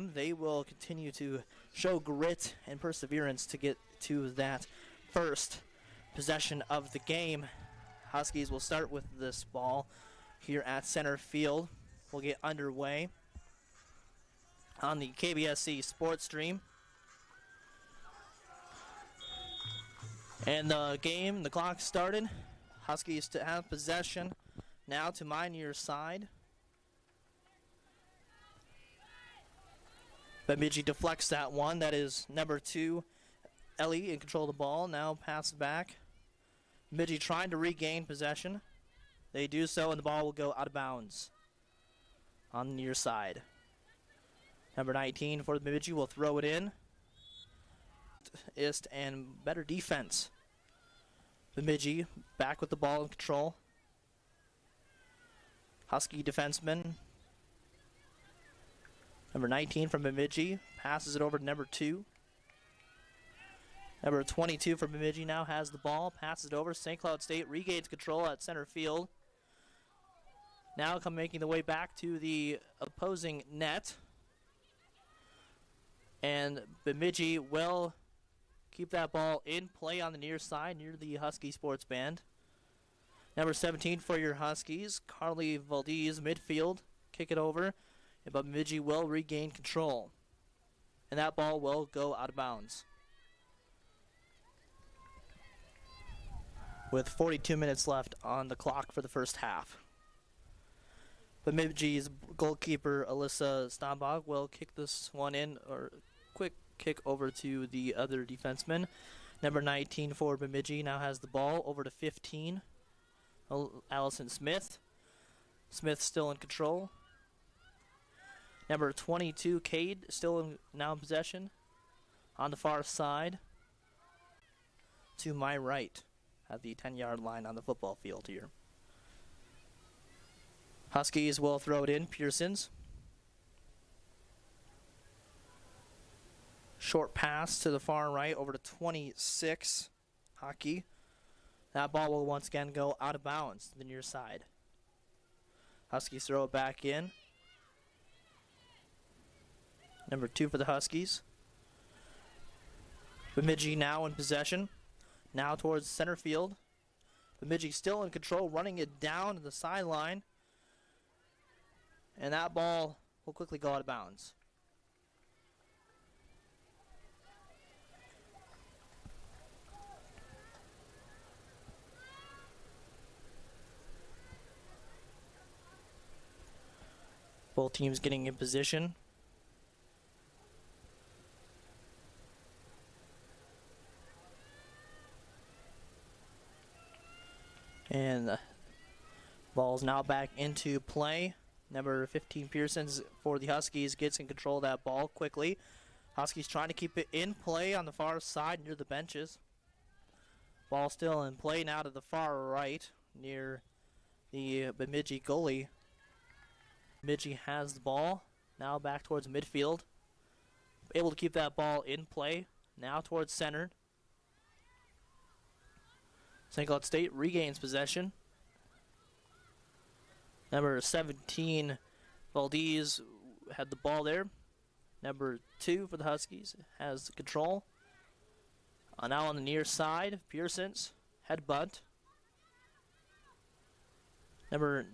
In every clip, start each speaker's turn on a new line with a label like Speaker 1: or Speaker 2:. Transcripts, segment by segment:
Speaker 1: They will continue to show grit and perseverance to get to that first possession of the game. Huskies will start with this ball here at center field. We'll get underway on the KBSC Sports Stream. And the clock started. Huskies to have possession now to my near side. Bemidji deflects that one. That is number 2, Ellie, in control of the ball. Now pass back. Bemidji trying to regain possession. They do so, and the ball will go out of bounds on the near side. Number 19 for Bemidji will throw it in. And better defense. Bemidji back with the ball in control. Husky defenseman. Number 19 from Bemidji passes it over to number 2. Number 22 from Bemidji now has the ball, passes it over. St. Cloud State regains control at center field. Now making the way back to the opposing net. And Bemidji will keep that ball in play on the near side near the Husky Sports Band. Number 17 for your Huskies, Carly Valdez, midfield, kick it over. But Bemidji will regain control. And that ball will go out of bounds. With 42 minutes left on the clock for the first half. Bemidji's goalkeeper, Alyssa Stombach, will kick this one in, or quick kick over to the other defenseman. Number 19 for Bemidji now has the ball over to 15. Allison Smith. Smith still in control. Number 22, Cade, still now in possession. On the far side. To my right at the 10-yard line on the football field here. Huskies will throw it in. Pearsons. Short pass to the far right over to 26, Hockey. That ball will once again go out of bounds to the near side. Huskies throw it back in. Number 2 for the Huskies. Bemidji now in possession. Now towards center field. Bemidji still in control, running it down to the sideline. And that ball will quickly go out of bounds. Both teams getting in position. And the ball's now back into play. Number 15, Pearsons for the Huskies, gets in control of that ball quickly. Huskies trying to keep it in play on the far side near the benches. Ball still in play now to the far right near the Bemidji goalie. Bemidji has the ball. Now back towards midfield. Able to keep that ball in play. Now towards center. St. Cloud State regains possession. Number 17, Valdez, had the ball there. Number 2 for the Huskies has control. Now on the near side, Pearsons, headbutt. Number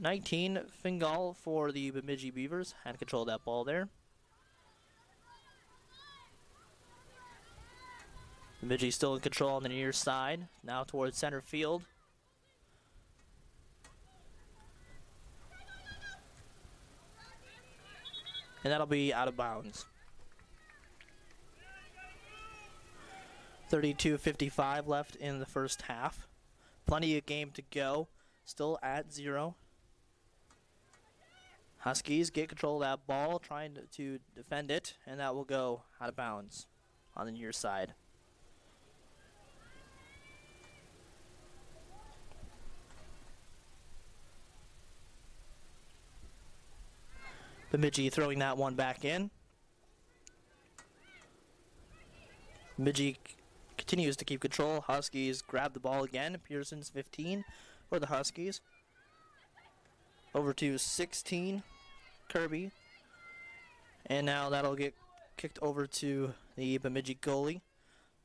Speaker 1: 19, Fingal for the Bemidji Beavers, had control of that ball there. Bemidji still in control on the near side, now towards center field. And that'll be out of bounds. 32:55 left in the first half. Plenty of game to go. Still at 0. Huskies get control of that ball, trying to defend it, and that will go out of bounds on the near side. Bemidji throwing that one back in. Bemidji continues to keep control. Huskies grab the ball again. Pearson's 15 for the Huskies. Over to 16, Kirby. And now that'll get kicked over to the Bemidji goalie.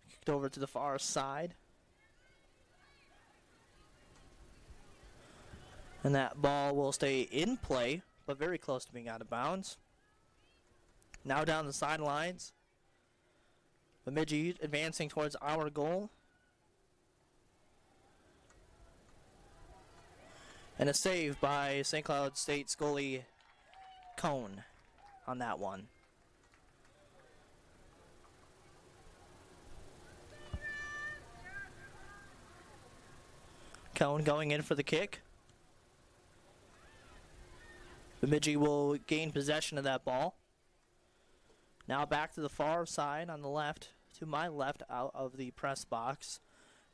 Speaker 1: Kicked over to the far side. And that ball will stay in play, but very close to being out of bounds. Now down the sidelines. Bemidji advancing towards our goal. And a save by St. Cloud State's goalie Cone on that one. Cone going in for the kick. Bemidji will gain possession of that ball. Now back to the far side on the left, to my left out of the press box.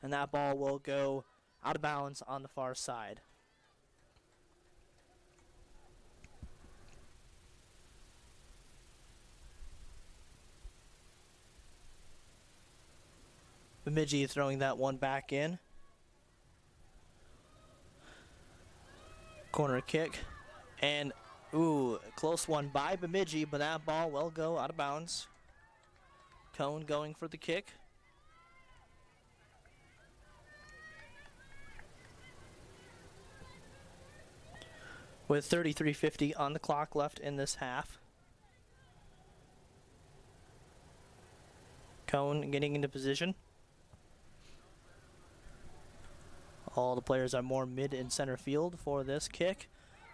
Speaker 1: And that ball will go out of bounds on the far side. Bemidji throwing that one back in. Corner kick. And, ooh, close one by Bemidji, but that ball will go out of bounds. Cone going for the kick. With 33:50 on the clock left in this half. Cone getting into position. All the players are more mid and center field for this kick,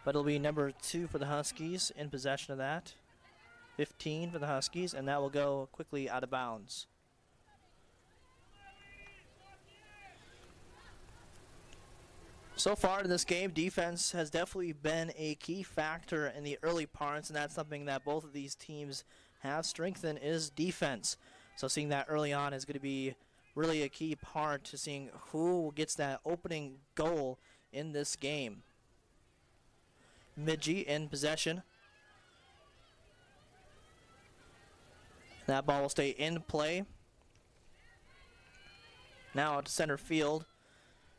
Speaker 1: but it'll be number 2 for the Huskies in possession of that. 15 for the Huskies, and that will go quickly out of bounds. So far in this game, defense has definitely been a key factor in the early parts, and that's something that both of these teams have strengthened is defense. So seeing that early on is going to be really a key part to seeing who gets that opening goal in this game. Bemidji in possession. That ball will stay in play. Now to center field.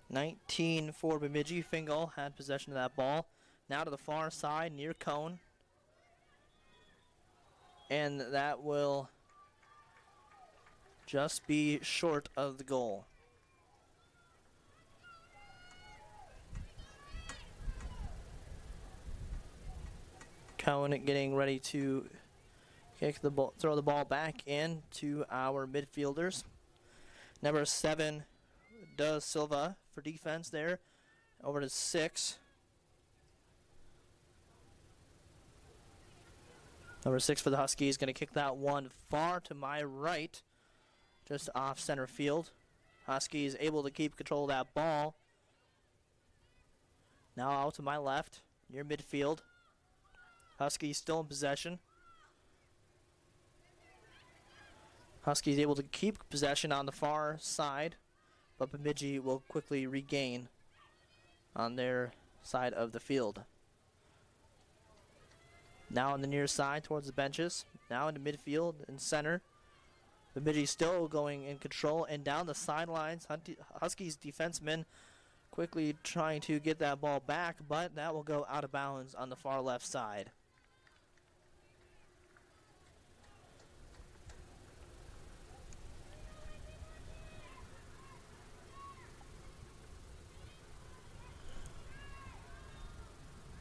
Speaker 1: 19 for Bemidji. Fingal had possession of that ball. Now to the far side near Cone. And that will just be short of the goal. Cone getting ready to kick the ball, throw the ball back in to our midfielders. Number 7, does Silva for defense there. Over to 6. Number 6 for the Huskies going to kick that one far to my right. Just off center field. Huskies able to keep control of that ball. Now out to my left, near midfield. Huskies still in possession. Huskies able to keep possession on the far side, but Bemidji will quickly regain on their side of the field. Now on the near side towards the benches. Now into midfield and center. Bemidji still going in control, and down the sidelines, Huskies defensemen quickly trying to get that ball back, but that will go out of bounds on the far left side.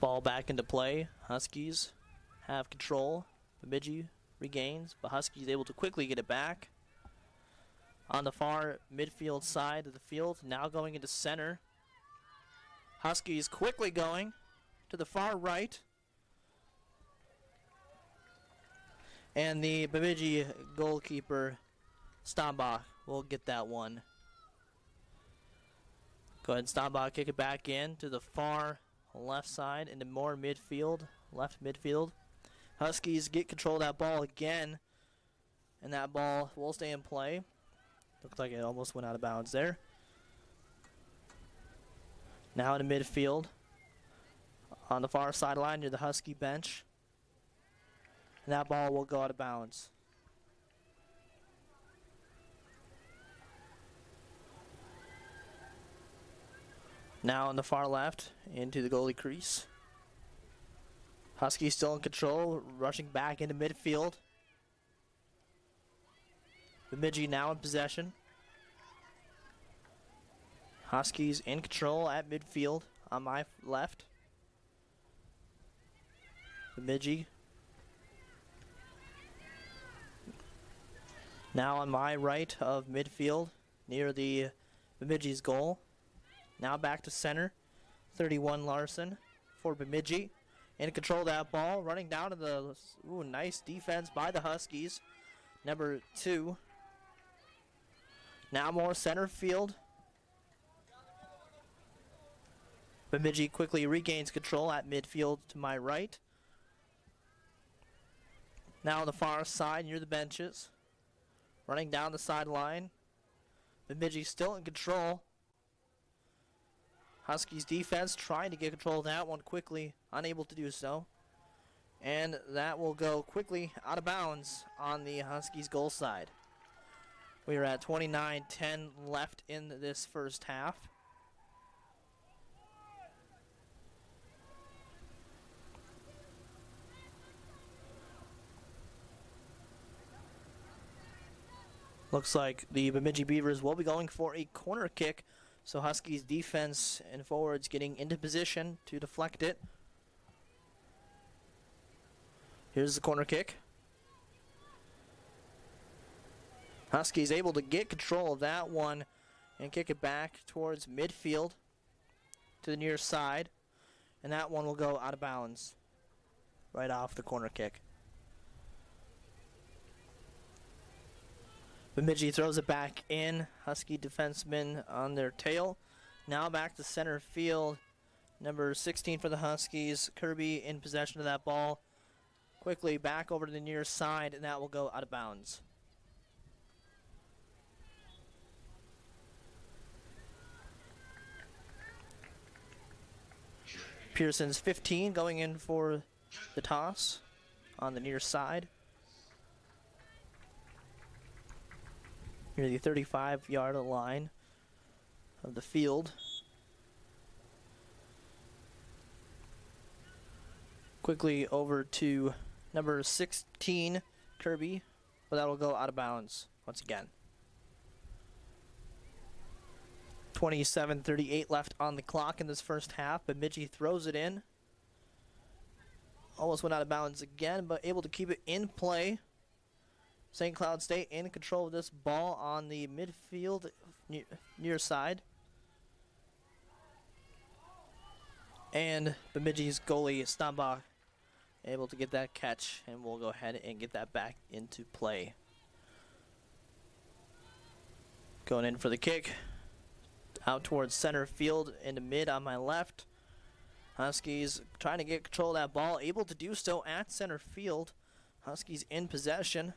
Speaker 1: Ball back into play. Huskies have control. Bemidji regains, but Huskies able to quickly get it back. On the far midfield side of the field, now going into center. Huskies quickly going to the far right. And the Bemidji goalkeeper, Stambach, will get that one. Go ahead, Stambach, kick it back in to the far left side into more midfield, left midfield. Huskies get control of that ball again, and that ball will stay in play. Looks like it almost went out of bounds there. Now into midfield, on the far sideline near the Husky bench, and that ball will go out of bounds. Now on the far left, into the goalie crease. Huskies still in control, rushing back into midfield. Bemidji now in possession. Huskies in control at midfield on my left. Bemidji now on my right of midfield near the Bemidji's goal. Now back to center. 31 Larson for Bemidji. In control of that ball, running down to the nice defense by the Huskies. Number 2. Now more center field. Bemidji quickly regains control at midfield to my right. Now on the far side near the benches. Running down the sideline. Bemidji still in control. Huskies defense trying to get control of that one quickly, unable to do so. And that will go quickly out of bounds on the Huskies goal side. We are at 29-10 left in this first half. Looks like the Bemidji Beavers will be going for a corner kick. So Huskies defense and forwards getting into position to deflect it. Here's the corner kick. Huskies able to get control of that one and kick it back towards midfield to the near side. And that one will go out of bounds right off the corner kick. Bemidji throws it back in. Husky defensemen on their tail. Now back to center field. Number 16 for the Huskies. Kirby in possession of that ball. Quickly back over to the near side, and that will go out of bounds. Pearson's 15 going in for the toss on the near side. Near the 35-yard line of the field. Quickly over to number 16, Kirby, but that will go out of bounds once again. 27:38 left on the clock in this first half. Bemidji throws it in. Almost went out of bounds again, but able to keep it in play. St. Cloud State in control of this ball on the midfield near side. And Bemidji's goalie, Stambach, able to get that catch, and we'll go ahead and get that back into play. Going in for the kick. Out towards center field into mid on my left. Huskies trying to get control of that ball, able to do so at center field. Huskies in possession,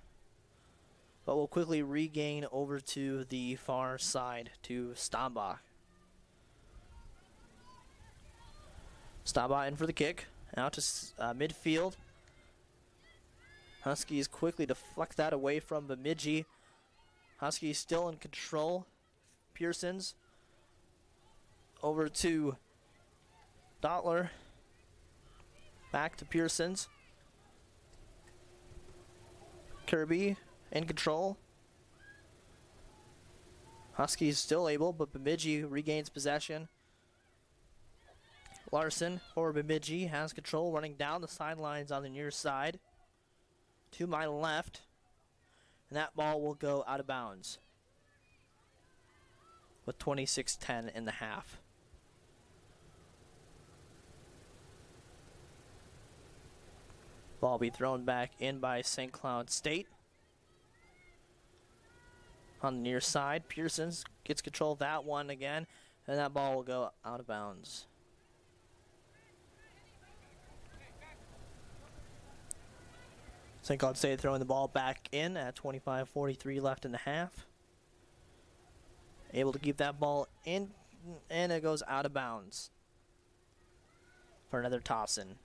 Speaker 1: but will quickly regain over to the far side to Stambach. Stambach in for the kick. Out to midfield. Huskies quickly deflect that away from Bemidji. Huskies still in control. Pearson's over to Dottler. Back to Pearson's. Kirby in control. Huskies still able, but Bemidji regains possession. Larson for Bemidji has control, running down the sidelines on the near side to my left, and that ball will go out of bounds with 26:10 in the half. Ball will be thrown back in by St. Cloud State. On the near side, Pearson gets control of that one again, and that ball will go out of bounds. St. Cloud State throwing the ball back in at 25:43 left in the half. Able to keep that ball in, and it goes out of bounds for another toss-in.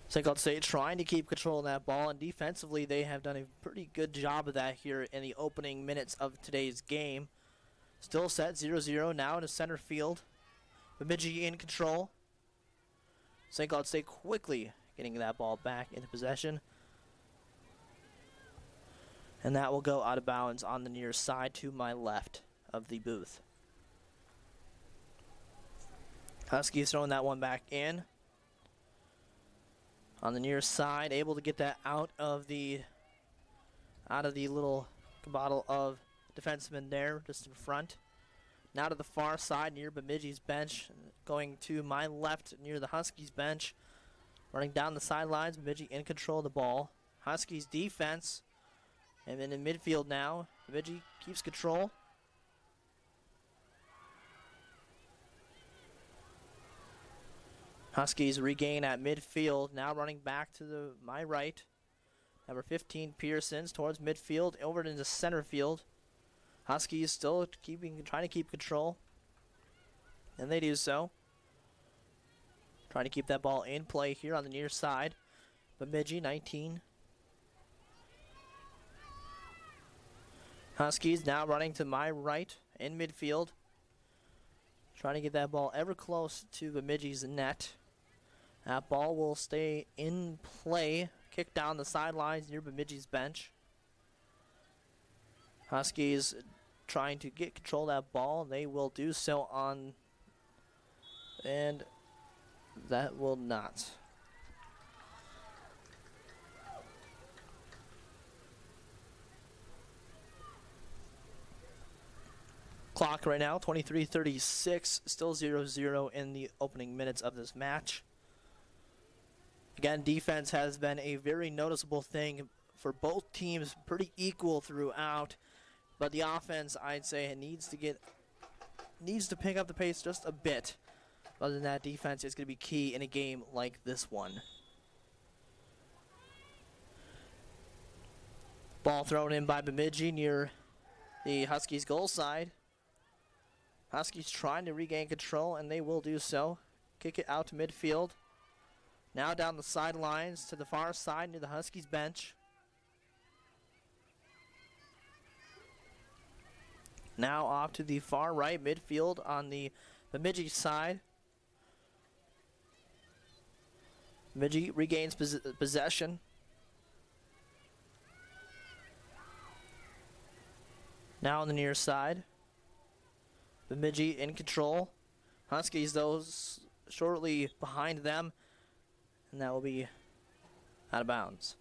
Speaker 1: St. Cloud State trying to keep control of that ball, and defensively they have done a pretty good job of that here in the opening minutes of today's game. Still set 0-0 now to center field. Bemidji in control. St. Cloud State quickly getting that ball back into possession. And that will go out of bounds on the near side to my left of the booth. Huskies throwing that one back in. On the near side, able to get that out of the little bottle of defensemen there, just in front. Now to the far side near Bemidji's bench, going to my left near the Huskies bench. Running down the sidelines, Bemidji in control of the ball. Huskies defense, and then in midfield now, Bemidji keeps control. Huskies regain at midfield, now running back to my right. Number 15, Pearsons, towards midfield, over into center field. Huskies still trying to keep control, and they do so. Trying to keep that ball in play here on the near side. Bemidji, 19. Huskies now running to my right in midfield. Trying to get that ball ever close to Bemidji's net. That ball will stay in play. Kick down the sidelines near Bemidji's bench. Huskies trying to get control of that ball. They will do so on, and that will not. Clock right now, 23:36, still 0-0 in the opening minutes of this match. Again, defense has been a very noticeable thing for both teams, pretty equal throughout. But the offense, I'd say, it needs to pick up the pace just a bit. Other than that, defense is going to be key in a game like this one. Ball thrown in by Bemidji near the Huskies' goal side. Huskies trying to regain control, and they will do so. Kick it out to midfield. Now down the sidelines to the far side near the Huskies' bench. Now off to the far right midfield on the Bemidji side. Bemidji regains possession. Now on the near side. Bemidji in control. Huskies, those shortly behind them. And that will be out of bounds.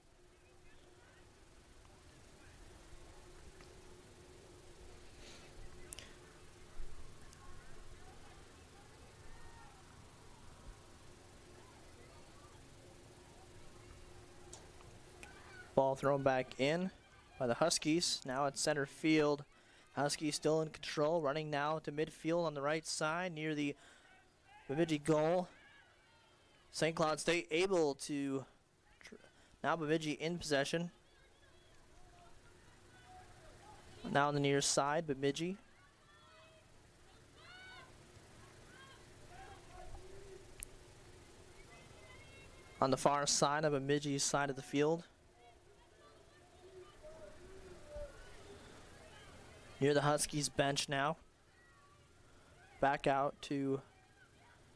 Speaker 1: Ball thrown back in by the Huskies. Now at center field. Huskies still in control. Running now to midfield on the right side near the Bemidji goal. St. Cloud State able to, now Bemidji in possession. Now on the near side, Bemidji. On the far side of Bemidji's side of the field. Near the Huskies bench now. Back out to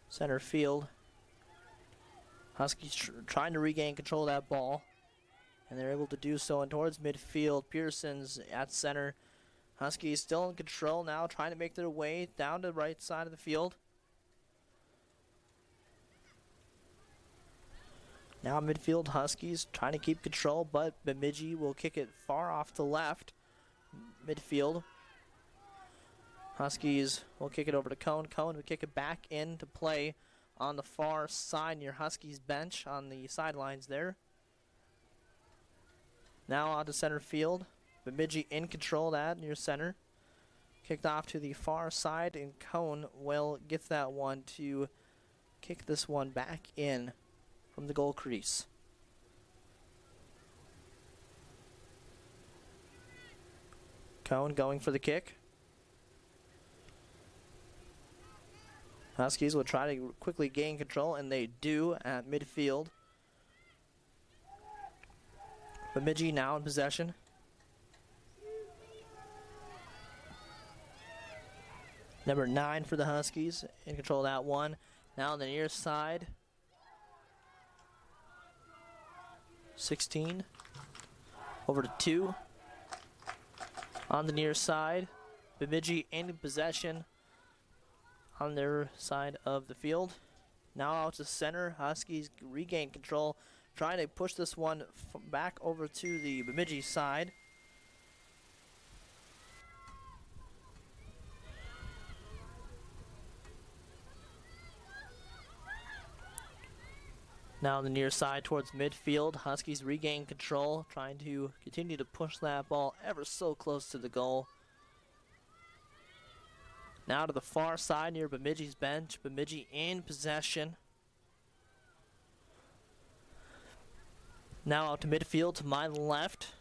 Speaker 1: center field. Huskies trying to regain control of that ball, and they're able to do so. And towards midfield, Pearson's at center. Huskies still in control now, trying to make their way down to the right side of the field. Now midfield, Huskies trying to keep control, but Bemidji will kick it far off to left. Midfield. Huskies will kick it over to Cone. Cone will kick it back into play on the far side near Huskies bench on the sidelines there. Now on to center field. Bemidji in control of that near center. Kicked off to the far side, and Cone will get that one to kick this one back in from the goal crease. Cone going for the kick. Huskies will try to quickly gain control, and they do at midfield. Bemidji now in possession. Number 9 for the Huskies in control of that one. Now on the near side, 16. Over to 2. On the near side. Bemidji in possession on their side of the field. Now out to center. Huskies regain control. Trying to push this one back over to the Bemidji side. Now on the near side towards midfield. Huskies regain control. Trying to continue to push that ball ever so close to the goal. Now to the far side near Bemidji's bench. Bemidji in possession. Now out to midfield to my left.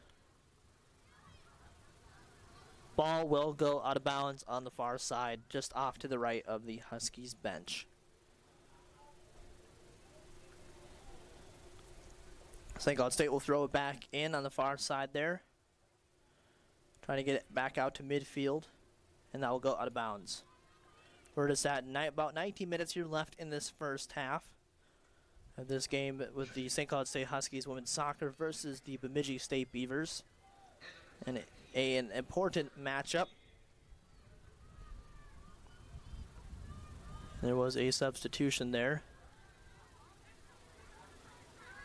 Speaker 1: Ball will go out of bounds on the far side, just off to the right of the Huskies bench. St. Cloud State will throw it back in on the far side there. Trying to get it back out to midfield, and that will go out of bounds. We're just at about 19 minutes here left in this first half of this game with the St. Cloud State Huskies women's soccer versus the Bemidji State Beavers. And an important matchup. There was a substitution there.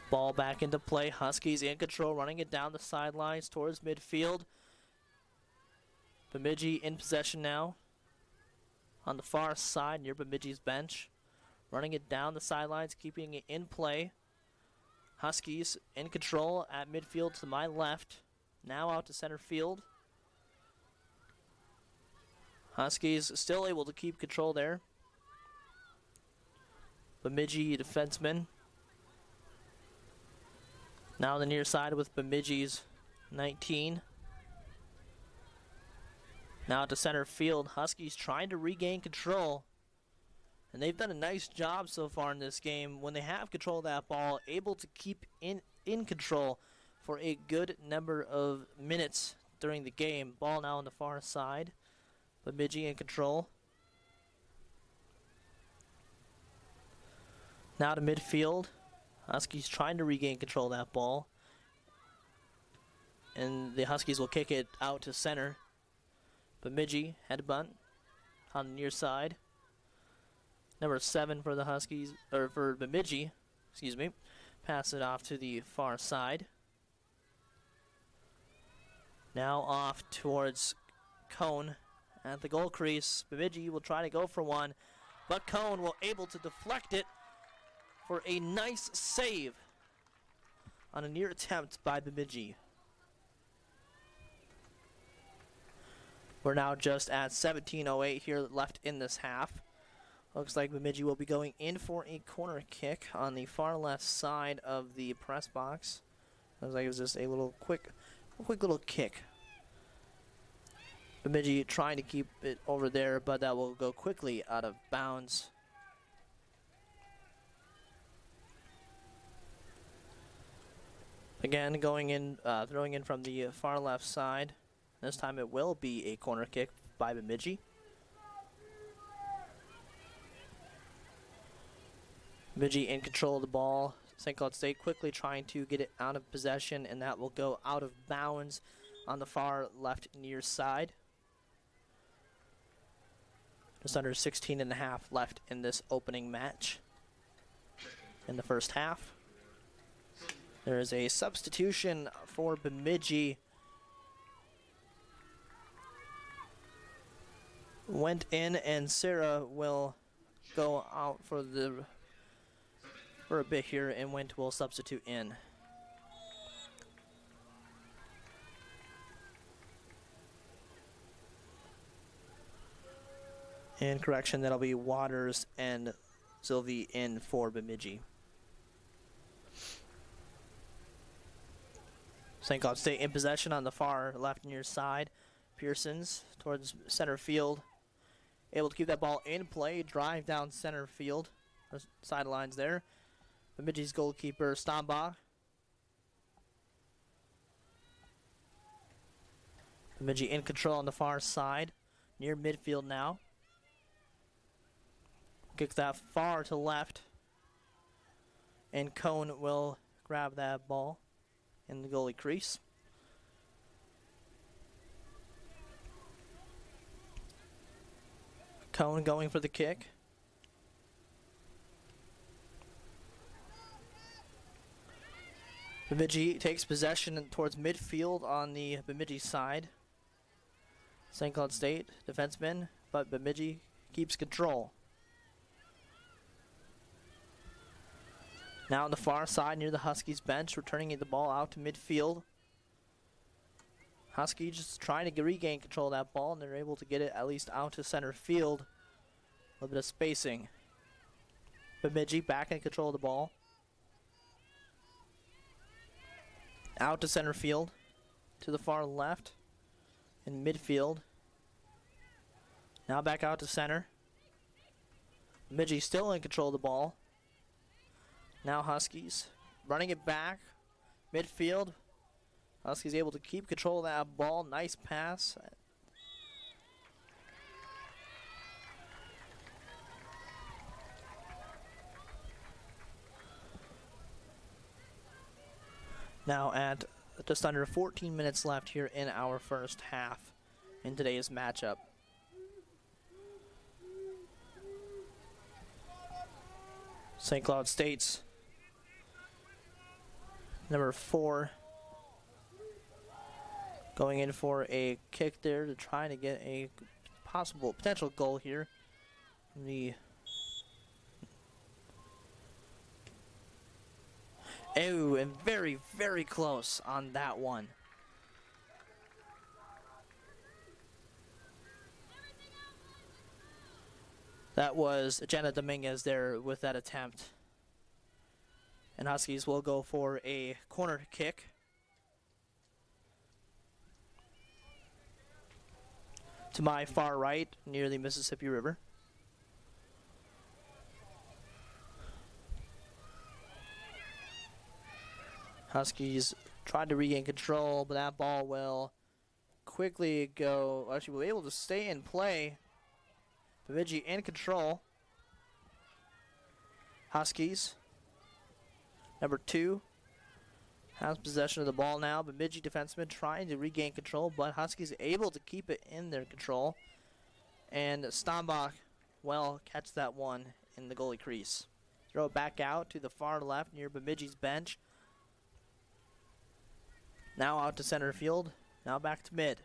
Speaker 1: Ball back into play. Huskies in control, running it down the sidelines towards midfield. Bemidji in possession now. On the far side near Bemidji's bench. Running it down the sidelines, keeping it in play. Huskies in control at midfield to my left. Now out to center field. Huskies still able to keep control there. Bemidji defenseman. Now on the near side with Bemidji's 19. Now to center field. Huskies trying to regain control. And they've done a nice job so far in this game. When they have control of that ball, able to keep in control for a good number of minutes during the game. Ball now on the far side. Bemidji in control. Now to midfield. Huskies trying to regain control of that ball. And the Huskies will kick it out to center. Bemidji headbutt on the near side. Number 7 for the Huskies, or for Bemidji, excuse me. Pass it off to the far side. Now off towards Cone at the goal crease. Bemidji will try to go for one, but Cone will able to deflect it for a nice save on a near attempt by Bemidji. We're now just at 17:08 here left in this half. Looks like Bemidji will be going in for a corner kick on the far left side of the press box. Looks like it was just a little quick little kick. Bemidji trying to keep it over there, but that will go quickly out of bounds. Again, going in, throwing in from the far left side. This time it will be a corner kick by Bemidji. Bemidji in control of the ball. St. Cloud State quickly trying to get it out of possession, and that will go out of bounds on the far left near side. Just under 16 and a half left in this opening match in the first half. There is a substitution for Bemidji. Went in, and Sarah will go out for a bit here, and Went will substitute in. And correction, that'll be Waters and Sylvie in for Bemidji. St. Cloud State in possession on the far left near side. Pearson's towards center field. Able to keep that ball in play, drive down center field. Sidelines there. Bemidji's goalkeeper, Stambach. Bemidji in control on the far side, near midfield now. Kick that far to left. And Cone will grab that ball. in the goalie crease. Cone going for the kick. Bemidji takes possession towards midfield on the Bemidji side. St. Cloud State defenseman, but Bemidji keeps control. Now on the far side near the Huskies bench, returning the ball out to midfield. Huskies just trying to regain control of that ball, and they're able to get it at least out to center field. A little bit of spacing. Bemidji back in control of the ball. Out to center field, to the far left, in midfield. Now back out to center. Bemidji still in control of the ball. Now Huskies running it back, midfield. Huskies able to keep control of that ball. Nice pass. Now at just under 14 minutes left here in our first half in today's matchup. St. Cloud State's number 4 going in for a kick there to try to get a potential goal here. Oh, and very, very close on that one. That was Jenna Dominguez there with that attempt. And Huskies will go for a corner kick. To my far right, near the Mississippi River. Huskies tried to regain control, but that ball will quickly go. Actually, we'll be able to stay in play. Bemidji in control. Huskies, number 2, has possession of the ball now. Bemidji defenseman trying to regain control, but Huskies able to keep it in their control. And Stambach, well, catch that one in the goalie crease. Throw it back out to the far left near Bemidji's bench. Now out to center field. Now back to mid.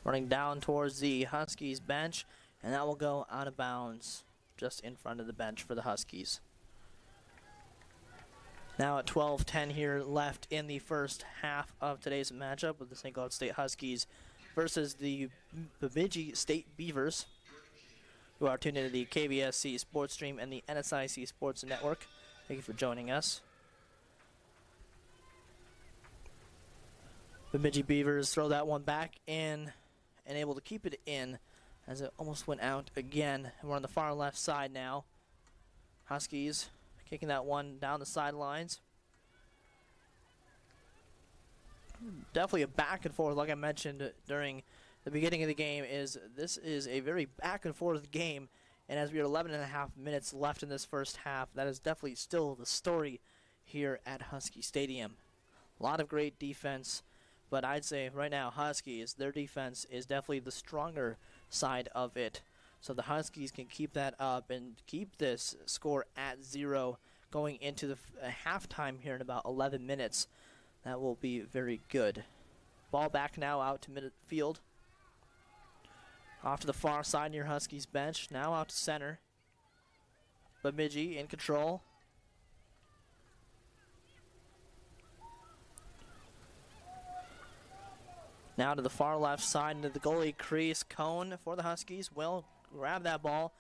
Speaker 1: Running down towards the Huskies bench, and that will go out of bounds just in front of the bench for the Huskies. Now at 12:10 here left in the first half of today's matchup with the St. Cloud State Huskies versus the Bemidji State Beavers, who are tuned into the KVSC Sports Stream and the NSIC Sports Network. Thank you for joining us. Bemidji Beavers throw that one back in and able to keep it in as it almost went out again. And we're on the far left side now. Huskies kicking that one down the sidelines. Definitely a back and forth, like I mentioned during the beginning of the game. This is a very back and forth game. And as we are 11 and a half minutes left in this first half, that is definitely still the story here at Husky Stadium. A lot of great defense, but I'd say right now Huskies, their defense is definitely the stronger side of it. So the Huskies can keep that up and keep this score at 0 going into the halftime here in about 11 minutes. That will be very good. Ball back now out to midfield. Off to the far side near Huskies bench. Now out to center. Bemidji in control. Now to the far left side into the goalie crease. Cone for the Huskies will grab that ball.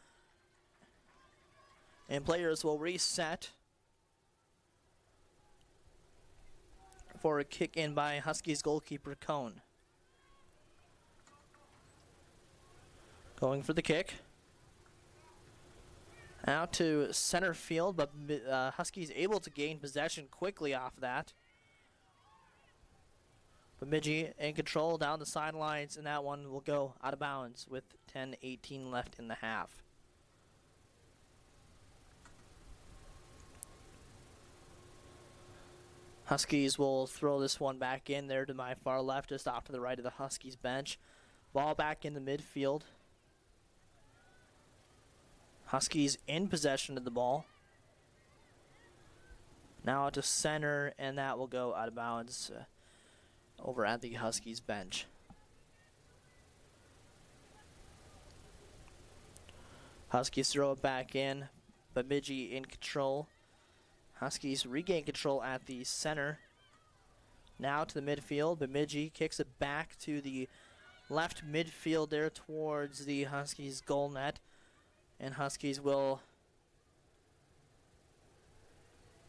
Speaker 1: And players will reset for a kick in by Huskies goalkeeper Cone. Going for the kick. Out to center field, but Huskies able to gain possession quickly off that. Bemidji in control down the sidelines, and that one will go out of bounds with 10:18 left in the half. Huskies will throw this one back in there to my far left, just off to the right of the Huskies bench. Ball back in the midfield. Huskies in possession of the ball. Now to center, and that will go out of bounds over at the Huskies bench. Huskies throw it back in. Bemidji in control. Huskies regain control at the center. Now to the midfield. Bemidji kicks it back to the left midfield there towards the Huskies goal net. And Huskies will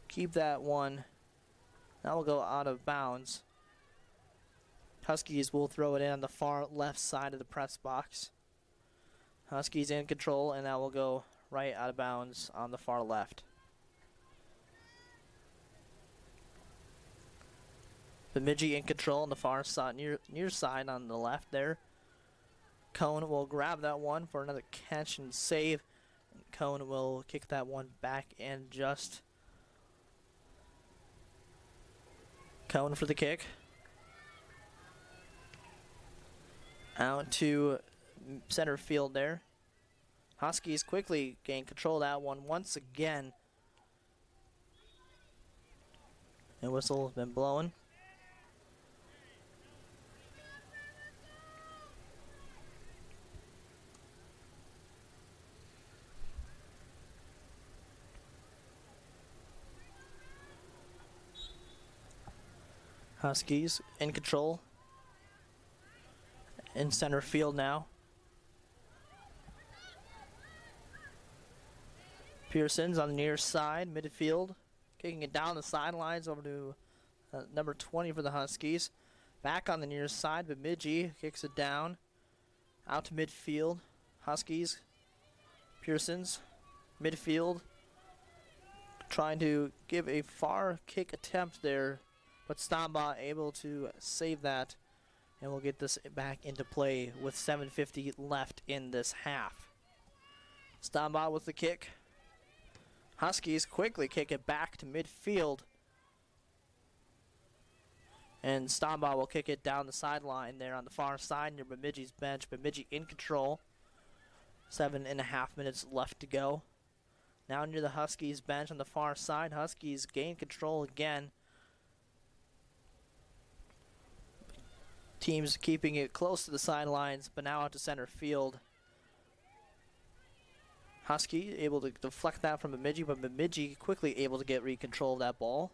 Speaker 1: keep that one. That will go out of bounds. Huskies will throw it in on the far left side of the press box. Huskies in control, and that will go right out of bounds on the far left. Bemidji in control on the far side, near side on the left there. Cone will grab that one for another catch and save. And Cone will kick that one back in just. Cone for the kick. Out to center field there. Huskies quickly gain control of that one once again. And whistle has been blowing. Huskies in control. In center field now. Pearson's on the near side, midfield. Kicking it down the sidelines over to number 20 for the Huskies. Back on the near side, Bemidji kicks it down. Out to midfield. Huskies. Pearson's. Midfield. Trying to give a far kick attempt there. But Stamba able to save that. And we'll get this back into play with 7:50 left in this half. Stamba with the kick. Huskies quickly kick it back to midfield. And Stamba will kick it down the sideline there on the far side near Bemidji's bench. Bemidji in control. 7.5 minutes left to go. Now near the Huskies bench on the far side. Huskies gain control again. Teams keeping it close to the sidelines, but now out to center field. Husky able to deflect that from Bemidji, but Bemidji quickly able to get control of that ball.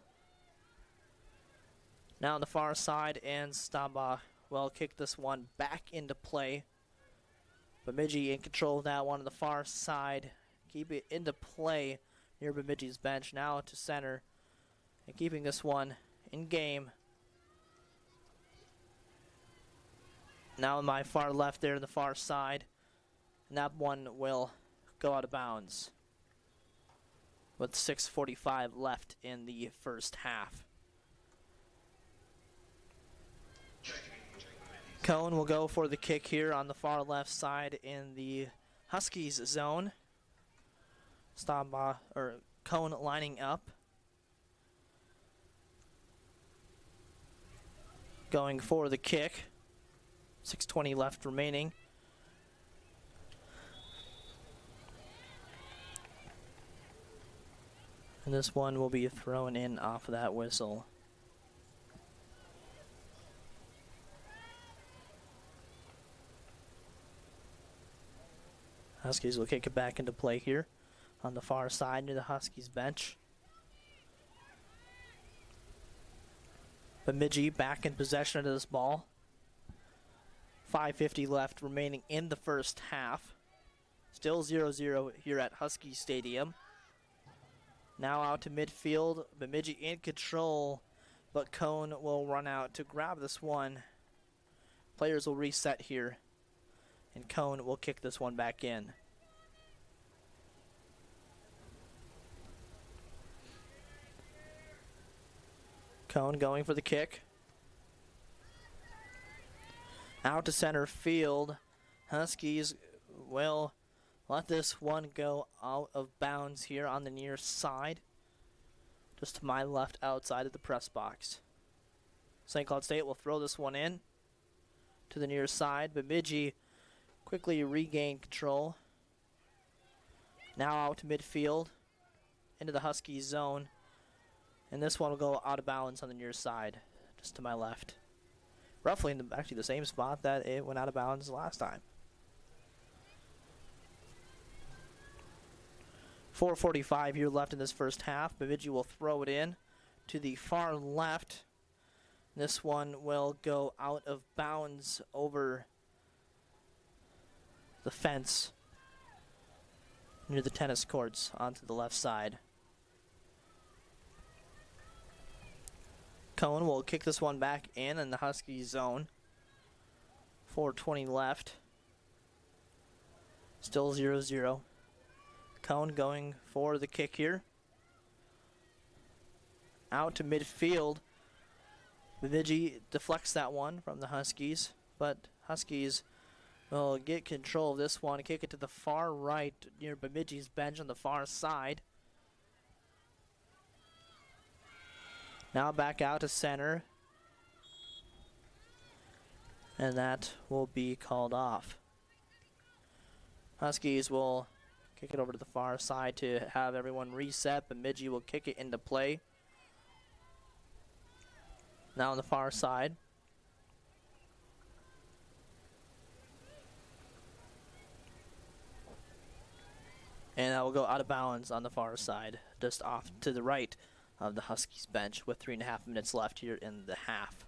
Speaker 1: Now on the far side, and Stamba will kick this one back into play. Bemidji in control of that one on the far side. Keep it into play near Bemidji's bench. Now to center, and keeping this one in game. Now on my far left there on the far side. And that one will go out of bounds with 6:45 left in the first half. Cone will go for the kick here on the far left side in the Huskies zone. Cone lining up. Going for the kick. 6:20 left remaining. And this one will be thrown in off of that whistle. Huskies will kick it back into play here on the far side near the Huskies bench. Bemidji back in possession of this ball. 5:50 left remaining in the first half. Still 0-0 here at Husky Stadium. Now out to midfield. Bemidji in control, but Cone will run out to grab this one. Players will reset here, and Cone will kick this one back in. Cone going for the kick. Out to center field. Huskies will let this one go out of bounds here on the near side. just to my left outside of the press box. St. Cloud State will throw this one in to the near side. Bemidji quickly regained control. Now out to midfield into the Huskies zone. And this one will go out of bounds on the near side, just to my left. Roughly in actually the same spot that it went out of bounds last time. 4:45 here left in this first half. Bemidji will throw it in to the far left. This one will go out of bounds over the fence near the tennis courts onto the left side. Cohen will kick this one back in the Husky zone. 4:20 left. Still 0-0. Cohen going for the kick here. Out to midfield. Bemidji deflects that one from the Huskies, but Huskies will get control of this one and kick it to the far right near Bemidji's bench on the far side. Now back out to center. And that will be called off. Huskies will kick it over to the far side to have everyone reset. Bemidji will kick it into play. Now on the far side. And that will go out of bounds on the far side, just off to the right of the Huskies bench with 3.5 minutes left here in the half.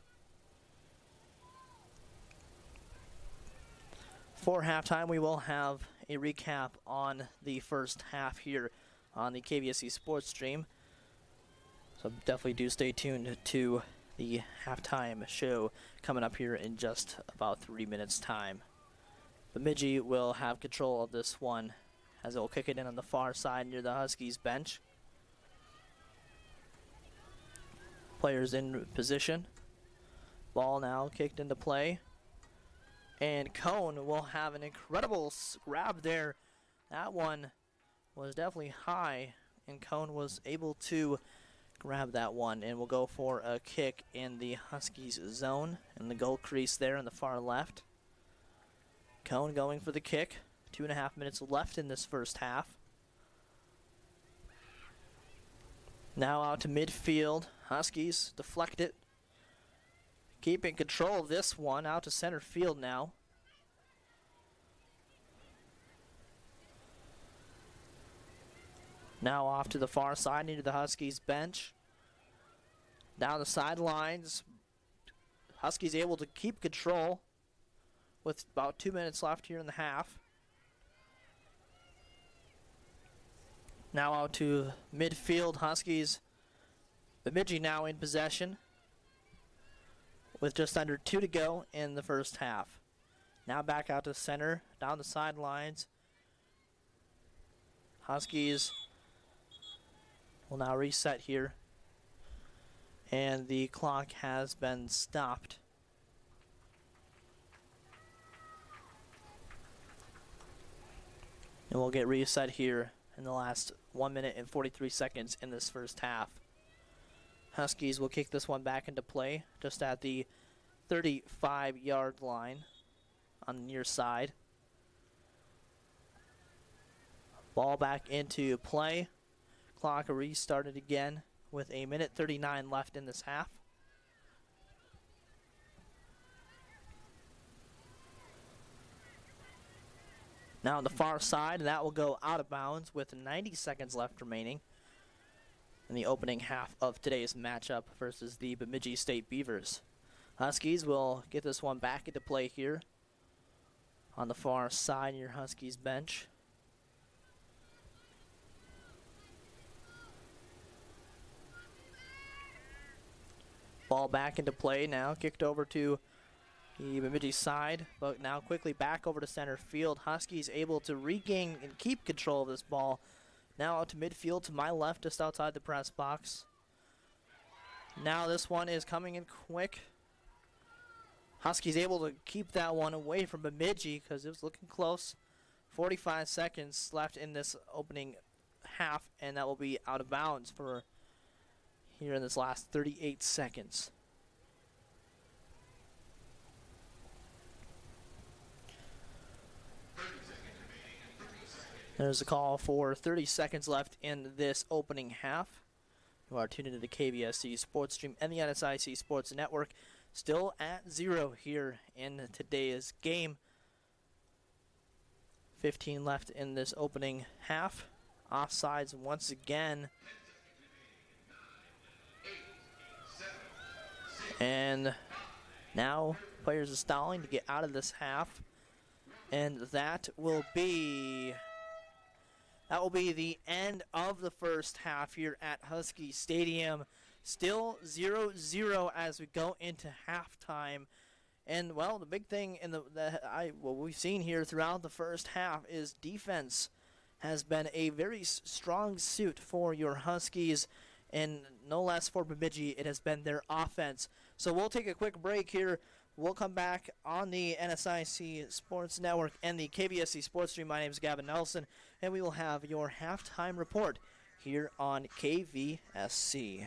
Speaker 1: For halftime, we will have a recap on the first half here on the KVSC Sports Stream. So definitely do stay tuned to the halftime show coming up here in just about 3 minutes time. Bemidji will have control of this one as it will kick it in on the far side near the Huskies bench. Players in position. Ball now kicked into play. And Cone will have an incredible grab there. That one was definitely high, and Cone was able to grab that one, and will go for a kick in the Huskies zone in the goal crease there on the far left. Cone going for the kick. 2.5 minutes left in this first half. Now out to midfield. Huskies deflect it. Keeping control of this one out to center field now. Now off to the far side into the Huskies bench. Down the sidelines. Huskies able to keep control with about 2 minutes left here in the half. Now out to midfield. Huskies. Bemidji now in possession with just under 2 to go in the first half. Now back out to center, down the sidelines. Huskies will now reset here. And the clock has been stopped. And we'll get reset here in the last 1 minute and 43 seconds in this first half. Huskies will kick this one back into play just at the 35-yard line on the near side. Ball back into play. Clock restarted again with 1:39 left in this half. Now on the far side, and that will go out of bounds with 90 seconds left remaining in the opening half of today's matchup versus the Bemidji State Beavers. Huskies will get this one back into play here on the far side near Huskies bench. Ball back into play now, kicked over to the Bemidji side, but now quickly back over to center field. Huskies able to regain and keep control of this ball. Now out to midfield to my left, just outside the press box. Now this one is coming in quick. Huskies able to keep that one away from Bemidji because it was looking close. 45 seconds left in this opening half, and that will be out of bounds for here in this last 38 seconds. There's a call for 30 seconds left in this opening half. You are tuned into the KVSC Sports Stream and the NSIC Sports Network. Still at 0 here in today's game. 15 left in this opening half. Offsides once again. And now players are stalling to get out of this half. And that will be the end of the first half here at Husky Stadium. Still 0-0 as we go into halftime. And, well, the big thing in what we've seen here throughout the first half is defense has been a very strong suit for your Huskies. And no less for Bemidji, it has been their offense. So we'll take a quick break here. We'll come back on the NSIC Sports Network and the KVSC Sports Stream. My name is Gavin Nelson, and we will have your halftime report here on KVSC.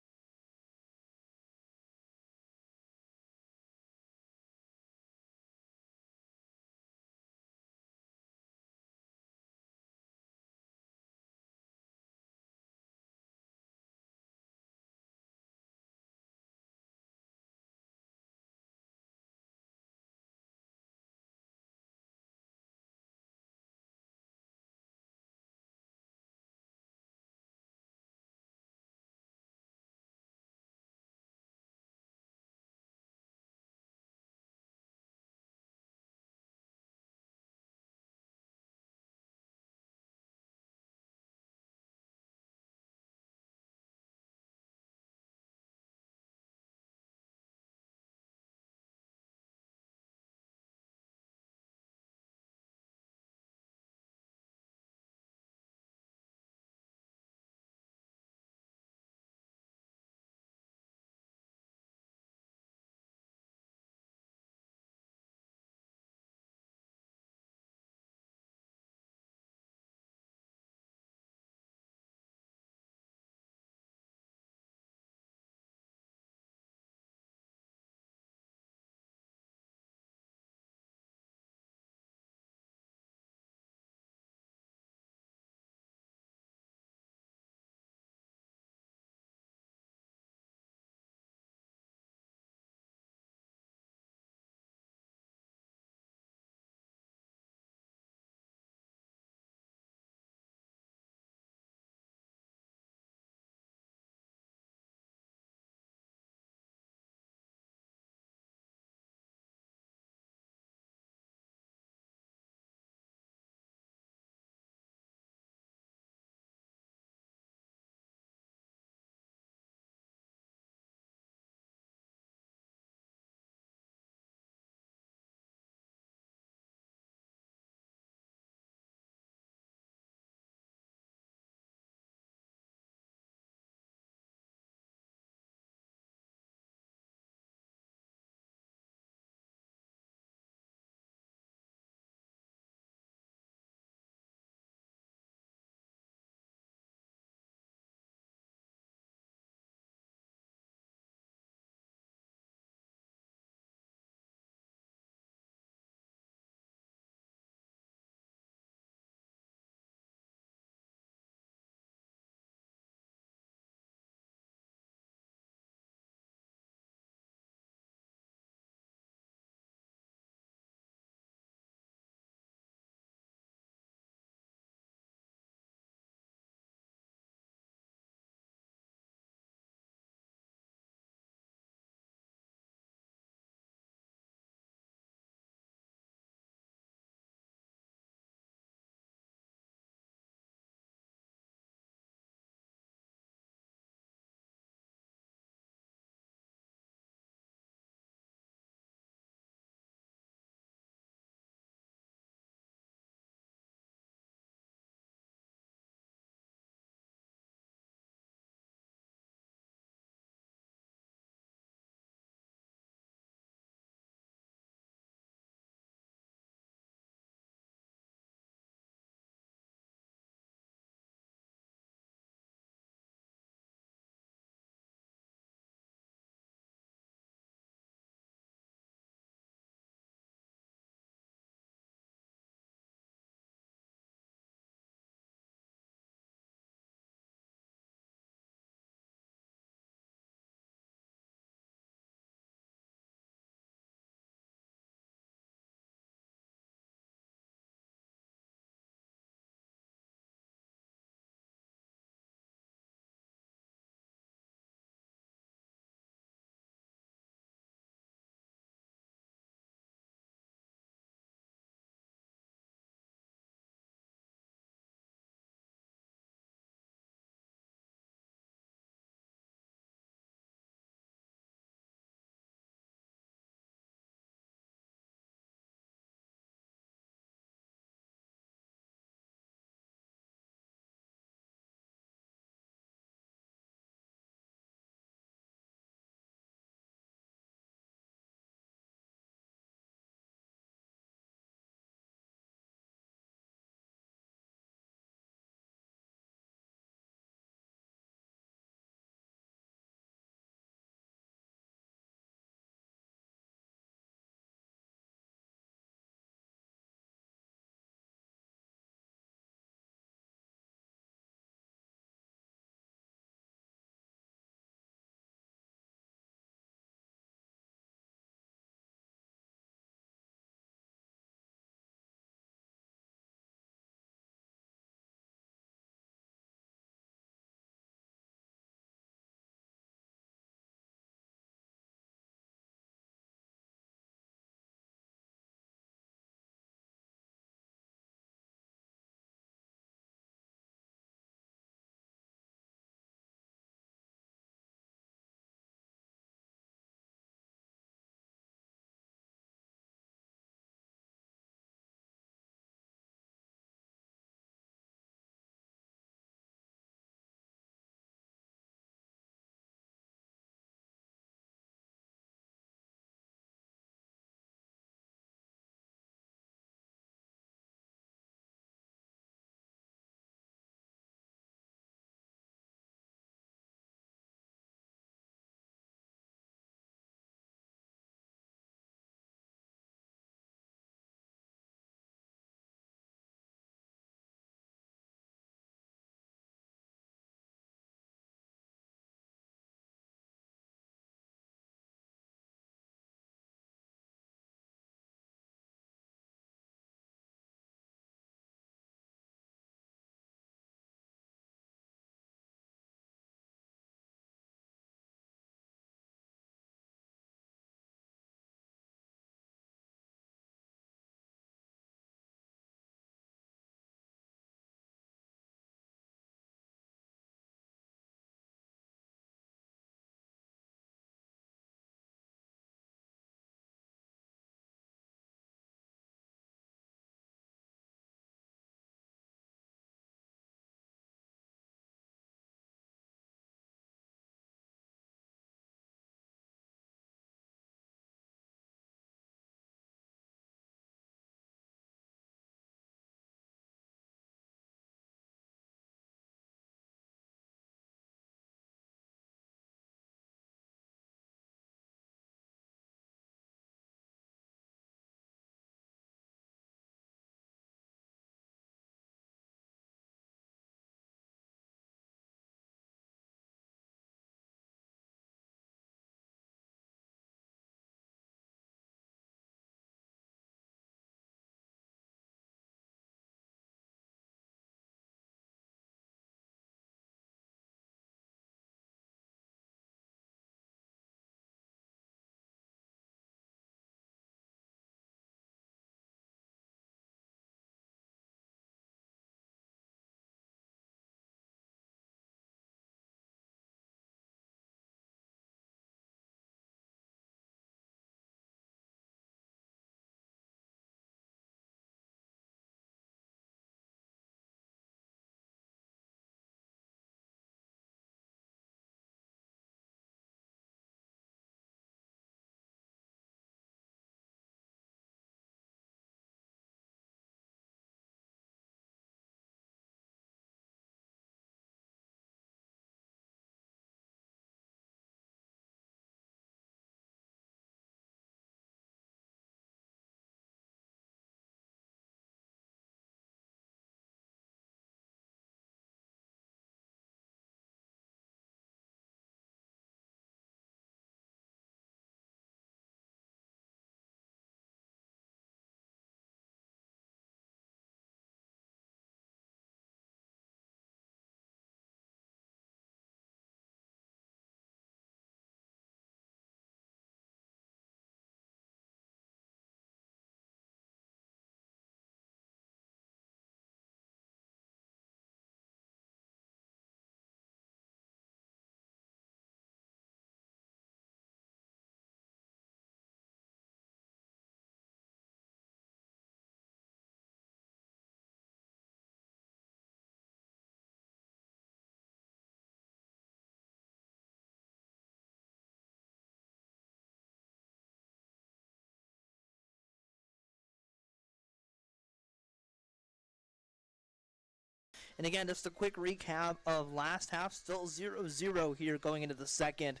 Speaker 1: And again, just a quick recap of last half. Still 0-0 here going into the second.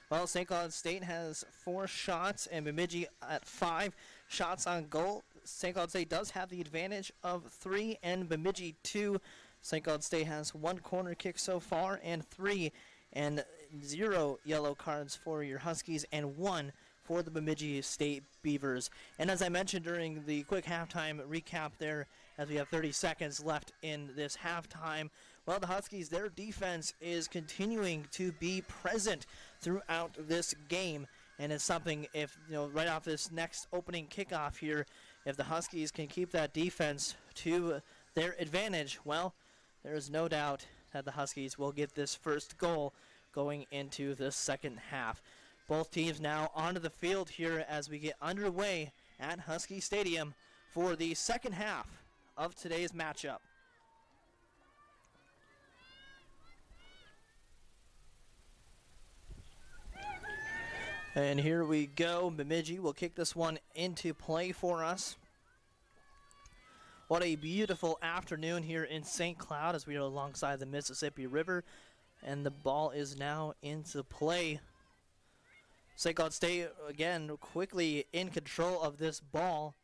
Speaker 1: Well, St. Cloud State has 4 shots and Bemidji at 5 shots on goal. St. Cloud State does have the advantage of 3 and Bemidji 2. St. Cloud State has 1 corner kick so far and 3, and 0 yellow cards for your Huskies and 1 for the Bemidji State Beavers. And as I mentioned during the quick halftime recap there, as we have 30 seconds left in this halftime, well, the Huskies, their defense is continuing to be present throughout this game. And it's something, if, right off this next opening kickoff here, if the Huskies can keep that defense to their advantage, well, there is no doubt that the Huskies will get this first goal going into the second half. Both teams now onto the field here as we get underway at Husky Stadium for the second half of today's matchup. And here we go. Bemidji will kick this one into play for us. What a beautiful afternoon here in St. Cloud as we are alongside the Mississippi River. And the ball is now into play. St. Cloud State, again, quickly in control of this ball.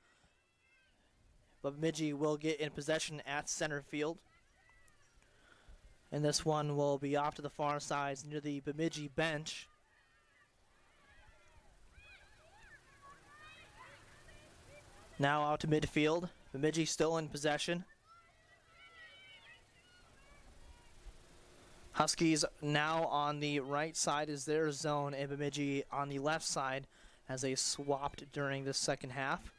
Speaker 1: But Bemidji will get in possession at center field. And this one will be off to the far side near the Bemidji bench. Now out to midfield. Bemidji still in possession. Huskies now on the right side is their zone, and Bemidji on the left side as they swapped during the second half.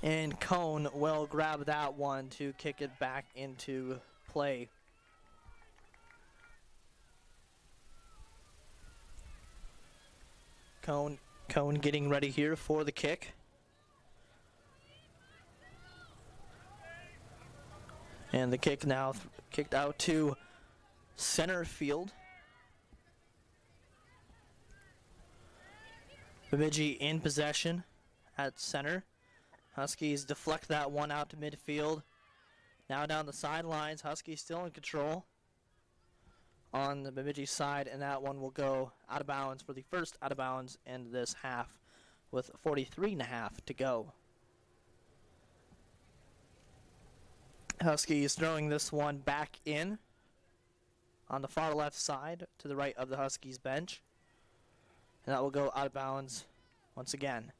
Speaker 1: And Cone will grab that one to kick it back into play. Cone getting ready here for the kick. And the kick now kicked out to center field. Bemidji in possession at center. Huskies deflect that one out to midfield. Now down the sidelines, Huskies still in control on the Bemidji side, and that one will go out of bounds for the first out of bounds in this half with 43.5 to go. Huskies throwing this one back in on the far left side to the right of the Huskies bench. And that will go out of bounds once again.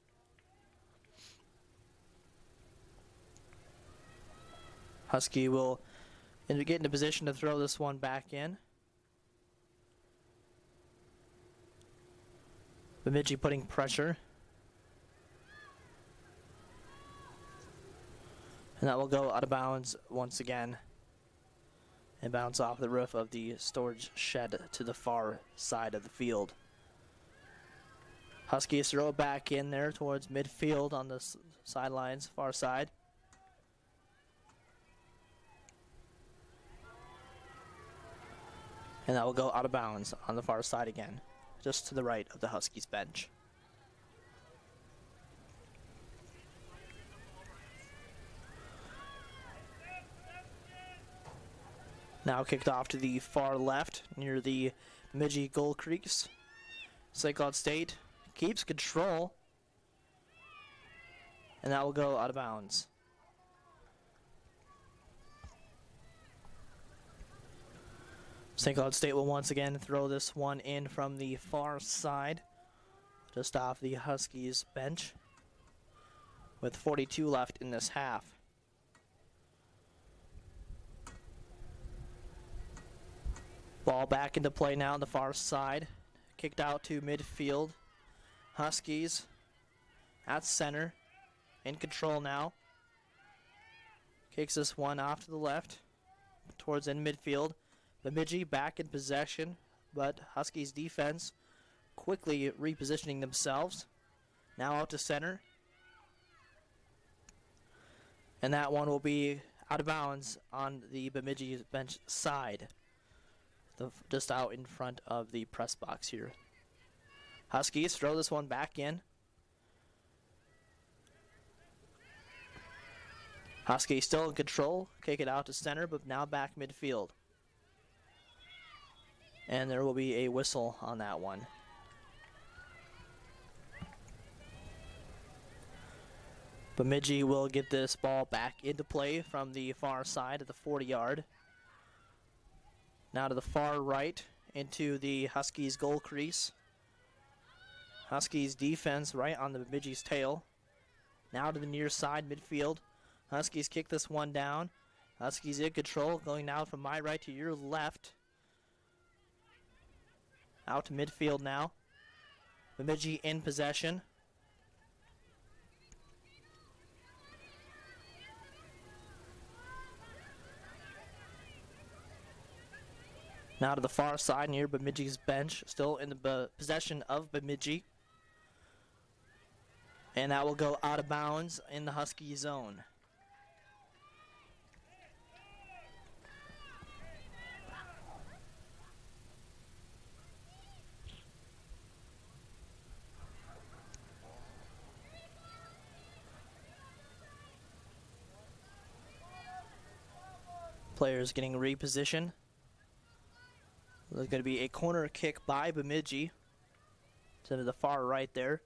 Speaker 1: Husky will get into position to throw this one back in. Bemidji putting pressure. And that will go out of bounds once again and bounce off the roof of the storage shed to the far side of the field. Huskies throw it back in there towards midfield on the sidelines, far side. And that will go out of bounds on the far side again, just to the right of the Huskies bench. Now kicked off to the far left near the Bemidji goal crease. St. Cloud State keeps control. And that will go out of bounds. St. Cloud State will once again throw this one in from the far side, just off the Huskies bench, with 42 left in this half. Ball back into play now on the far side. Kicked out to midfield. Huskies at center. In control now. Kicks this one off to the left towards in midfield. Bemidji back in possession, but Huskies defense quickly repositioning themselves. Now out to center. And that one will be out of bounds on the Bemidji bench side. Just out in front of the press box here. Huskies throw this one back in. Huskies still in control. Kick it out to center, but now back midfield. And there will be a whistle on that one. Bemidji will get this ball back into play from the far side at the 40-yard. Now to the far right into the Huskies goal crease. Huskies defense right on the Bemidji's tail. Now to the near side midfield. Huskies kick this one down. Huskies in control, going now from my right to your left. Out to midfield now. Bemidji in possession. Now to the far side near Bemidji's bench, still in the possession of Bemidji. And that will go out of bounds in the Husky zone. Players getting repositioned. There's going to be a corner kick by Bemidji to the far right there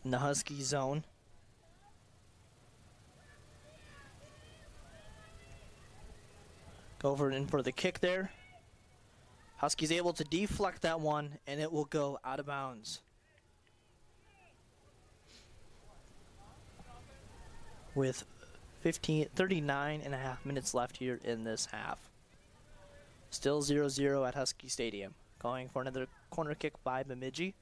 Speaker 1: in the Husky zone. Go over in for the kick there. Huskies able to deflect that one, and it will go out of bounds. With 39 and a half minutes left here in this half. Still 0-0 at Husky Stadium. Going for another corner kick by Bemidji.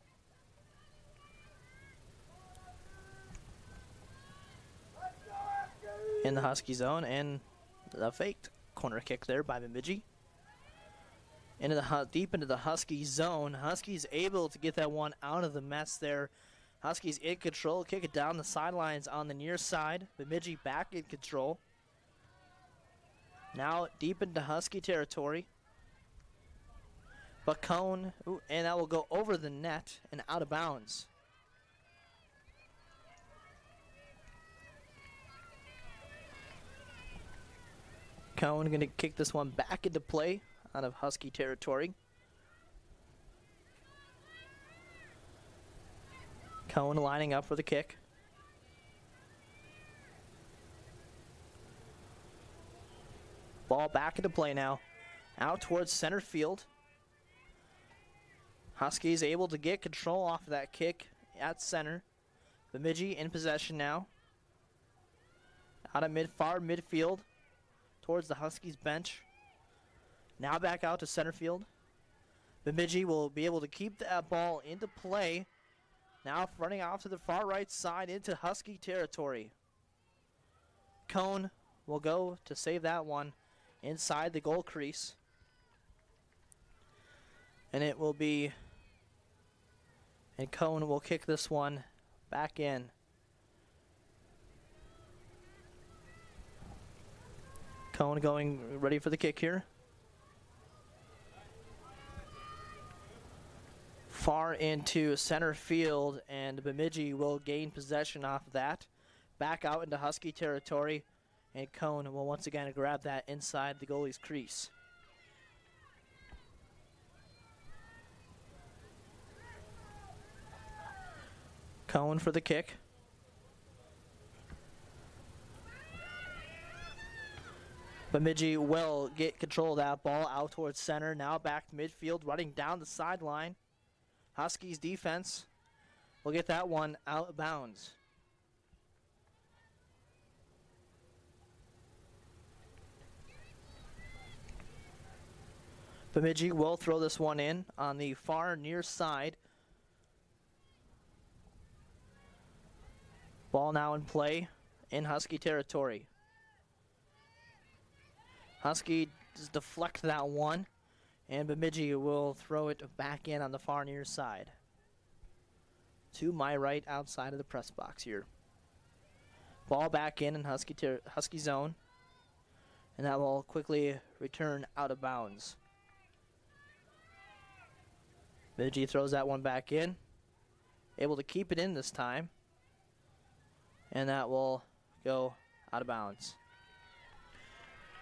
Speaker 1: In the Husky zone, and the faked corner kick there by Bemidji. Deep into the Husky zone. Huskies able to get that one out of the mess there. Huskies in control, kick it down the sidelines on the near side. Bemidji back in control. Now deep into Husky territory. But Cone, and that will go over the net and out of bounds. Cone going to kick this one back into play out of Husky territory. Cone lining up for the kick. Ball back into play now. Out towards center field. Huskies able to get control off of that kick at center. Bemidji in possession now. Out of far midfield towards the Huskies bench. Now back out to center field. Bemidji will be able to keep that ball into play. Now running off to the far right side into Husky territory. Cone will go to save that one inside the goal crease. And it will be, and Cone will kick this one back in. Cone going ready for the kick here. Far into center field, and Bemidji will gain possession off of that. Back out into Husky territory, and Cone will once again grab that inside the goalie's crease. Cone for the kick. Bemidji will get control of that ball out towards center. Now back to midfield, running down the sideline. Huskies defense will get that one out of bounds. Bemidji will throw this one in on the far near side. Ball now in play in Husky territory. Husky just deflect that one, and Bemidji will throw it back in on the far near side. To my right outside of the press box here. Ball back in Husky zone, and that will quickly return out of bounds. Bemidji throws that one back in, able to keep it in this time. and that will go out of bounds.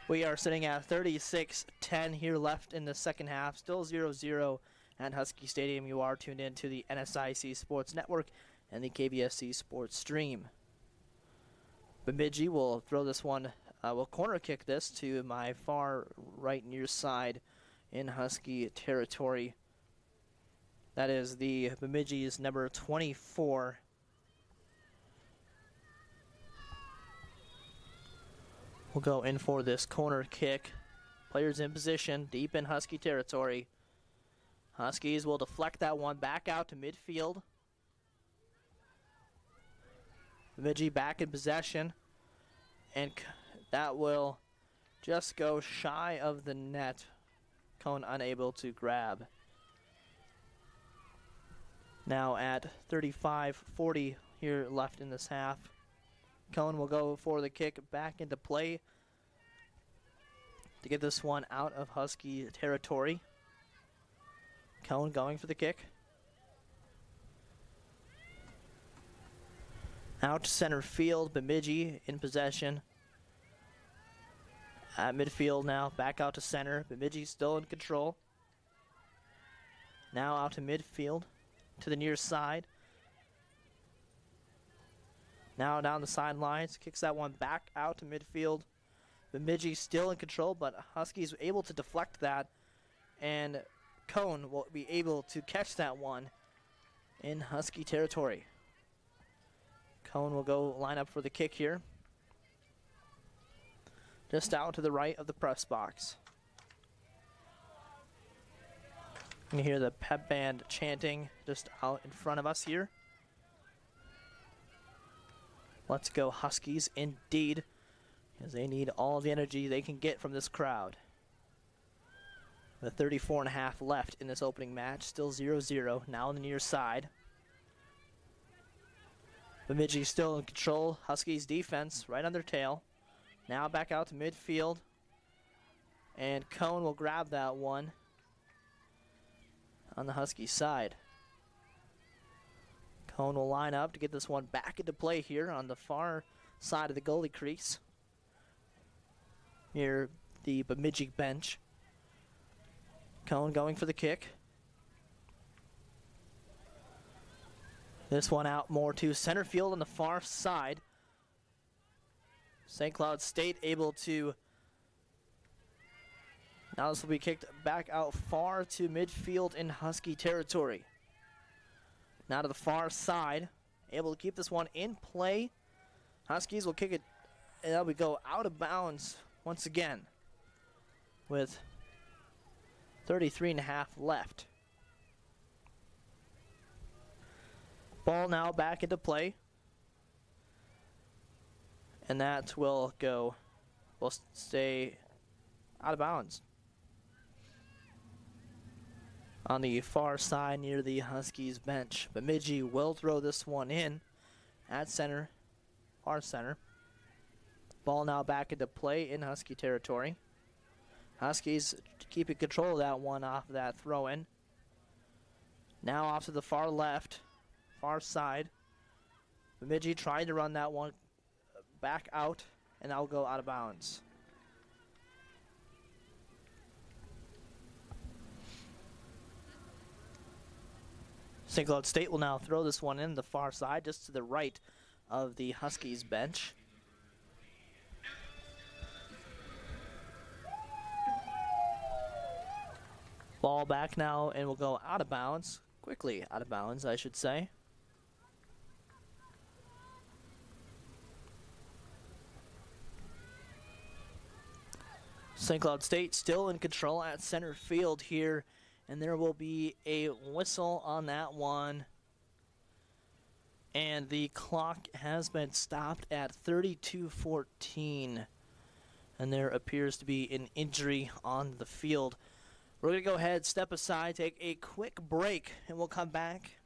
Speaker 1: We are sitting at 36-10 here left in the second half, still 0-0 at Husky Stadium. You are tuned in to the NSIC Sports Network and the KVSC Sports Stream. Bemidji will throw this one, will corner kick this to my far right near side in Husky territory. That is the Bemidji's number 24. We'll go in for this corner kick. Players in position, deep in Husky territory. Huskies will deflect that one back out to midfield. Bemidji back in possession, and that will just go shy of the net. Cone unable to grab. Now at 35-40 here left in this half. Cone will go for the kick back into play to get this one out of Husky territory. Cone going for the kick. Out to center field, Bemidji in possession. At midfield now, back out to center. Bemidji still in control. Now out to midfield, to the near side. Now down the sidelines, kicks that one back out to midfield. Bemidji still in control, but Huskies able to deflect that, and Cone will be able to catch that one in Husky territory. Cone will go line up for the kick here. Just out to the right of the press box. You can hear the pep band chanting just out in front of us here. Let's go Huskies indeed, as they need all the energy they can get from this crowd. With 34.5 left in this opening match, still 0-0, now on the near side. Bemidji still in control. Huskies defense right on their tail. Now back out to midfield. And Cone will grab that one on the Husky side. Cone will line up to get this one back into play here on the far side of the goalie crease, near the Bemidji bench. Cone going for the kick. This one out more to center field on the far side. St. Cloud State able to, now this will be kicked back out far to midfield in Husky territory. Now to the far side, able to keep this one in play. Huskies will kick it, and that would go out of bounds once again with 33.5 left. Ball now back into play, and that will stay out of bounds. On the far side near the Huskies bench, Bemidji will throw this one in at center, far center. Ball now back into play in Husky territory. Huskies keeping control of that one off of that throw-in. Now off to the far left, far side. Bemidji trying to run that one back out, and that will go out of bounds. St. Cloud State will now throw this one in the far side, just to the right of the Huskies bench. Ball back now, and will go out of bounds. Quickly out of bounds, I should say. St. Cloud State still in control at center field here, and there will be a whistle on that one. And the clock has been stopped at 32:14. And there appears to be an injury on the field. We're going to go ahead, step aside, take a quick break, and we'll come back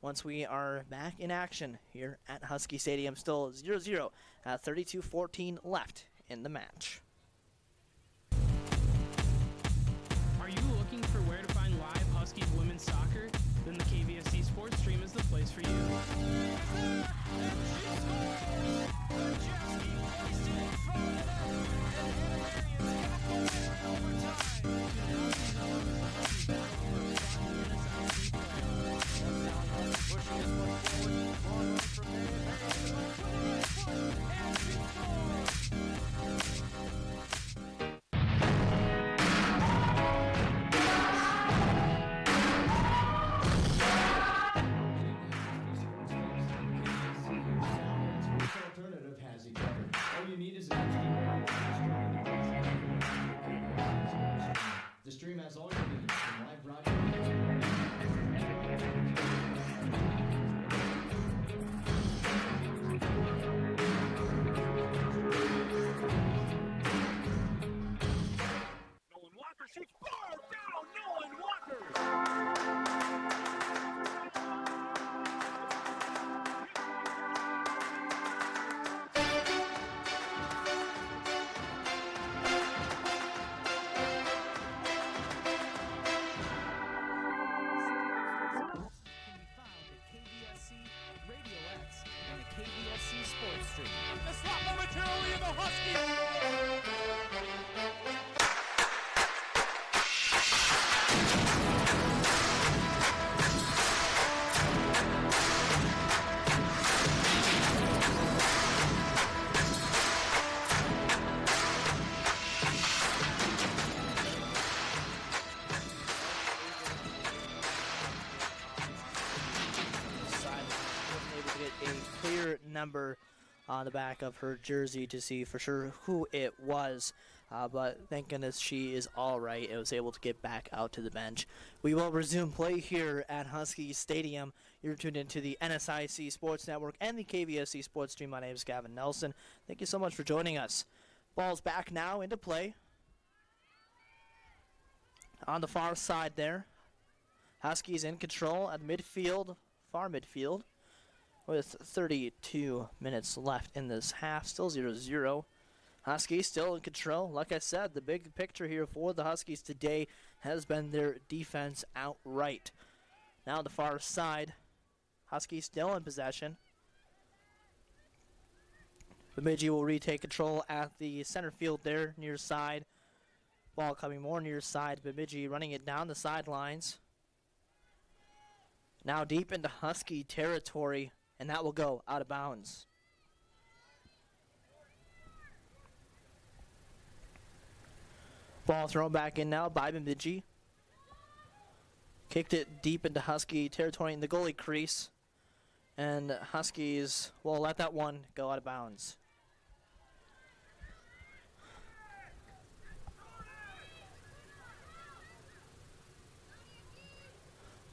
Speaker 1: once we are back in action here at Husky Stadium. Still 0-0 at 32:14 left in the match.
Speaker 2: Are you looking for where to find live Huskies women's soccer? Then the KVSC Sports Stream is the place for you.
Speaker 3: Nolan Walker shoots far down. Nolan Walker.
Speaker 4: Can be found at KVSC, Radio X, and the KVSC Sports Stream.
Speaker 3: The slot momentarily in the Huskies.
Speaker 1: Wasn't able to get a clear number on the back of her jersey to see for sure who it was. But thank goodness she is all right and was able to get back out to the bench. We will resume play here at Husky Stadium. You're tuned into the NSIC Sports Network and the KVSC Sports Stream. My name is Gavin Nelson. Thank you so much for joining us. Ball's back now into play. On the far side there, Huskies in control at midfield, far midfield, with 32 minutes left in this half. Still 0-0. Huskies still in control. Like I said, the big picture here for the Huskies today has been their defense outright. Now the far side, Huskies still in possession. Bemidji will retake control at the center field there, near side. Ball coming more near side. Bemidji running it down the sidelines. Now deep into Husky territory, and that will go out of bounds. Ball thrown back in now by Bemidji. Kicked it deep into Husky territory in the goalie crease. And Huskies will let that one go out of bounds.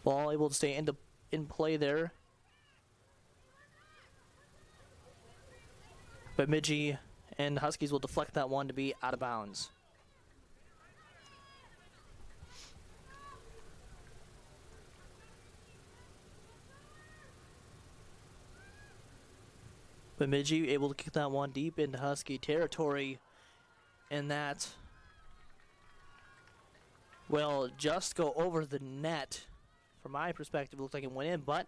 Speaker 1: Ball able to stay in play there. Bemidji and Huskies will deflect that one to be out of bounds. Bemidji able to kick that one deep into Husky territory, and that will just go over the net. From my perspective, it looked like it went in, but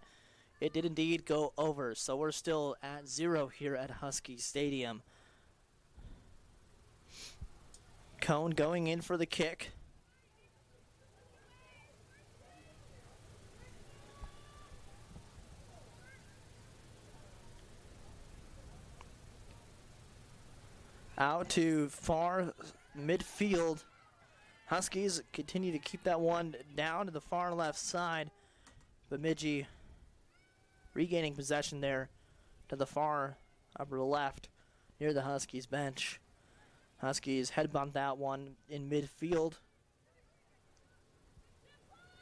Speaker 1: it did indeed go over. So we're still at 0 here at Husky Stadium. Cone going in for the kick. Out to far midfield. Huskies continue to keep that one down to the far left side. Bemidji regaining possession there to the far upper left near the Huskies bench. Huskies head bump that one in midfield.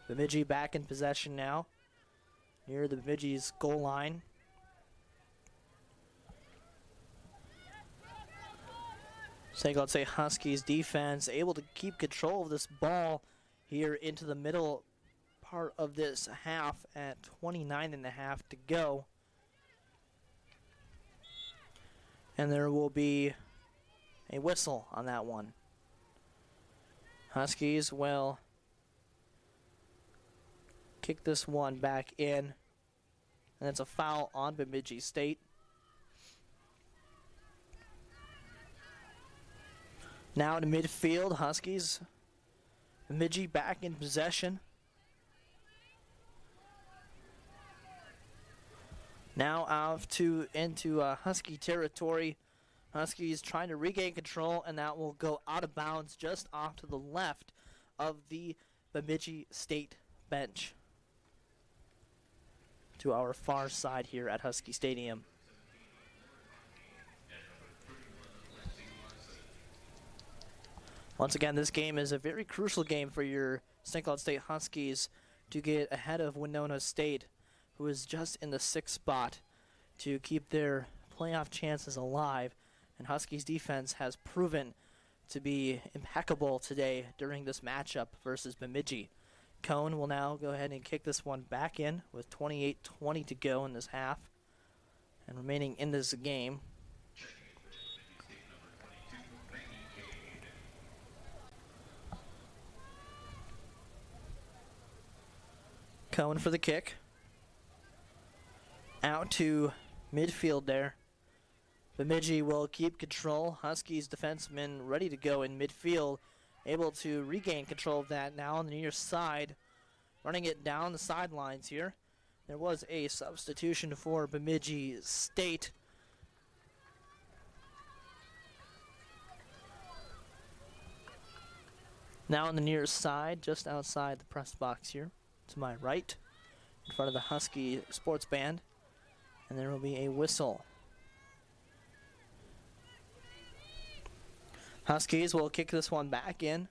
Speaker 1: Bemidji back in possession now near the Bemidji's goal line. So I'd say Huskies defense able to keep control of this ball here into the middle part of this half at 29.5 to go. And there will be a whistle on that one. Huskies will kick this one back in. And it's a foul on Bemidji State. Now to midfield, Huskies. Bemidji back in possession. Now out into Husky territory. Huskies trying to regain control, and that will go out of bounds just off to the left of the Bemidji State bench. To our far side here at Husky Stadium. Once again, this game is a very crucial game for your St. Cloud State Huskies to get ahead of Winona State, who is just in the 6th spot, to keep their playoff chances alive. And Huskies defense has proven to be impeccable today during this matchup versus Bemidji. Cone will now go ahead and kick this one back in with 28:20 to go in this half and remaining in this game. Cone for the kick. Out to midfield there. Bemidji will keep control. Huskies defensemen ready to go in midfield, able to regain control of that now on the near side, running it down the sidelines here. There was a substitution for Bemidji State. Now on the near side, just outside the press box here, to my right, in front of the Husky Sports Band, and there will be a whistle. Huskies will kick this one back in,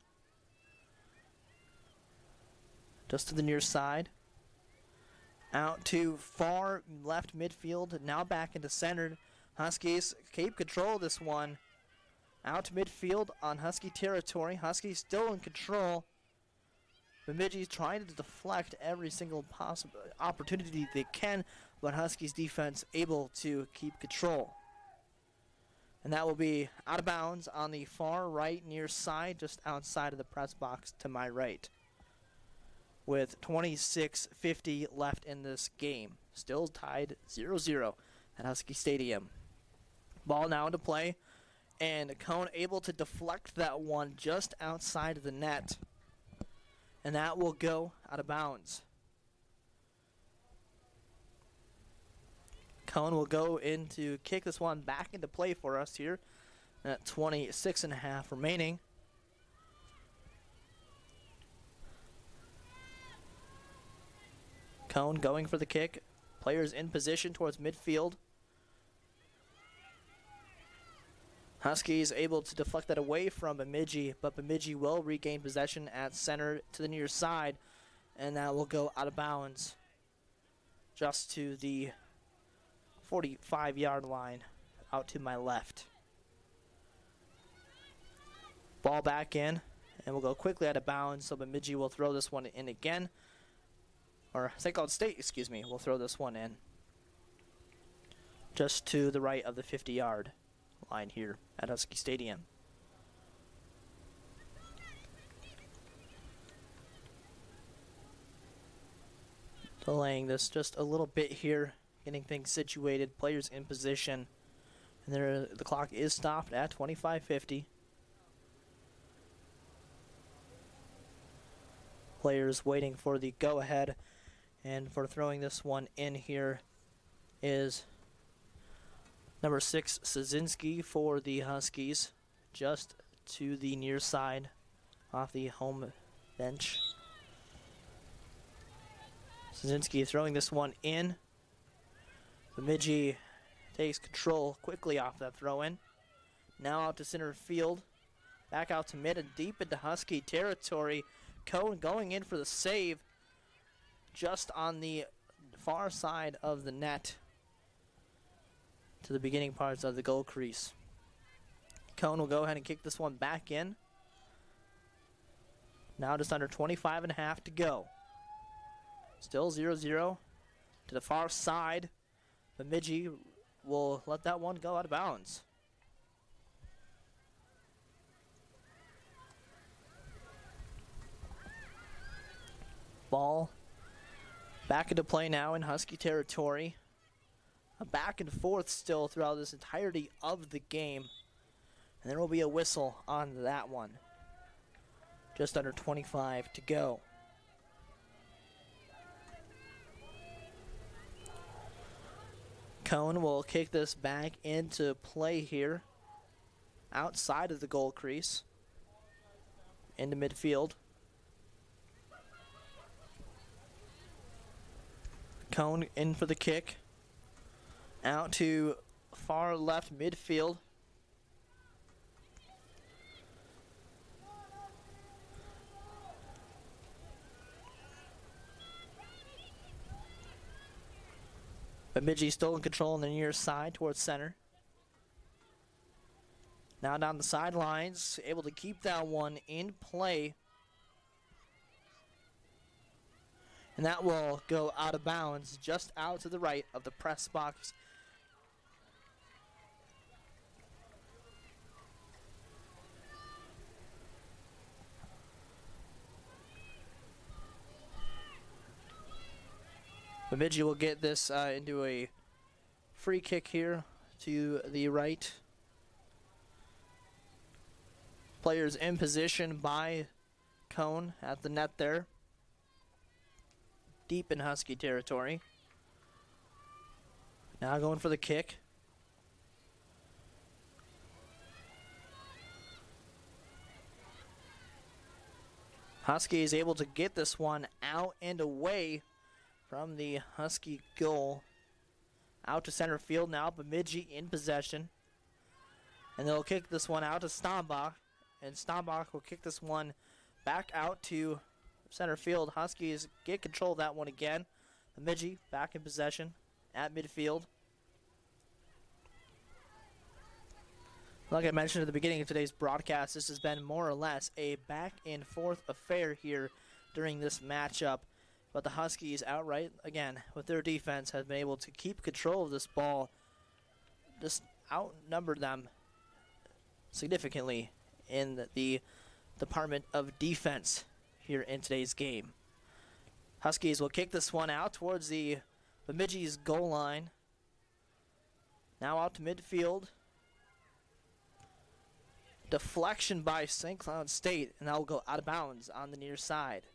Speaker 1: just to the near side. Out to far left midfield, now back into center. Huskies keep control of this one. Out to midfield on Husky territory. Huskies still in control. Bemidji's trying to deflect every single possible opportunity they can, but Huskies defense able to keep control. And that will be out of bounds on the far right near side, just outside of the press box to my right. With 26:50 left in this game. Still tied 0-0 at Husky Stadium. Ball now into play, and Cone able to deflect that one just outside of the net. And that will go out of bounds. Cone will go in to kick this one back into play for us here at 26.5 remaining. Cone going for the kick. Players in position towards midfield. Huskies able to deflect that away from Bemidji, but Bemidji will regain possession at center to the near side, and that will go out of bounds just to the 45-yard line out to my left. Ball back in, and we'll go quickly out of bounds, so Bemidji will throw this one in again. Or St. Cloud State, excuse me, will throw this one in just to the right of the 50-yard line here at Husky Stadium. Delaying this just a little bit here, getting things situated, players in position, and the clock is stopped at 25:50. Players waiting for the go-ahead, and for throwing this one in here is number 6, Szynski for the Huskies, just to the near side off the home bench. Szynski throwing this one in. Bemidji takes control quickly off that throw-in. Now out to center field. Back out to mid and deep into Husky territory. Cone going in for the save just on the far side of the net to the beginning parts of the goal crease. Cone will go ahead and kick this one back in. Now just under 25.5 to go. Still 0-0 to the far side. Bemidji will let that one go out of bounds. Ball back into play now in Husky territory. A back and forth still throughout this entirety of the game. And there will be a whistle on that one. Just under 25 to go. Cone will kick this back into play here. Outside of the goal crease. Into midfield. Cone in for the kick. Out to far left midfield. Bemidji still in control on the near side towards center. Now down the sidelines, able to keep that one in play. And that will go out of bounds just out to the right of the press box. Bemidji will get this into a free kick here to the right. Players in position by Cone at the net there. Deep in Husky territory. Now going for the kick. Husky is able to get this one out and away from the Husky goal. Out to center field now. Bemidji in possession. And they'll kick this one out to Stambach. And Stambach will kick this one back out to center field. Huskies get control of that one again. Bemidji back in possession at midfield. Like I mentioned at the beginning of today's broadcast, this has been more or less a back and forth affair here during this matchup. But the Huskies outright, again, with their defense, have been able to keep control of this ball. Just outnumbered them significantly in the Department of Defense here in today's game. Huskies will kick this one out towards the Bemidji's goal line. Now out to midfield. Deflection by St. Cloud State, and that will go out of bounds on the near side.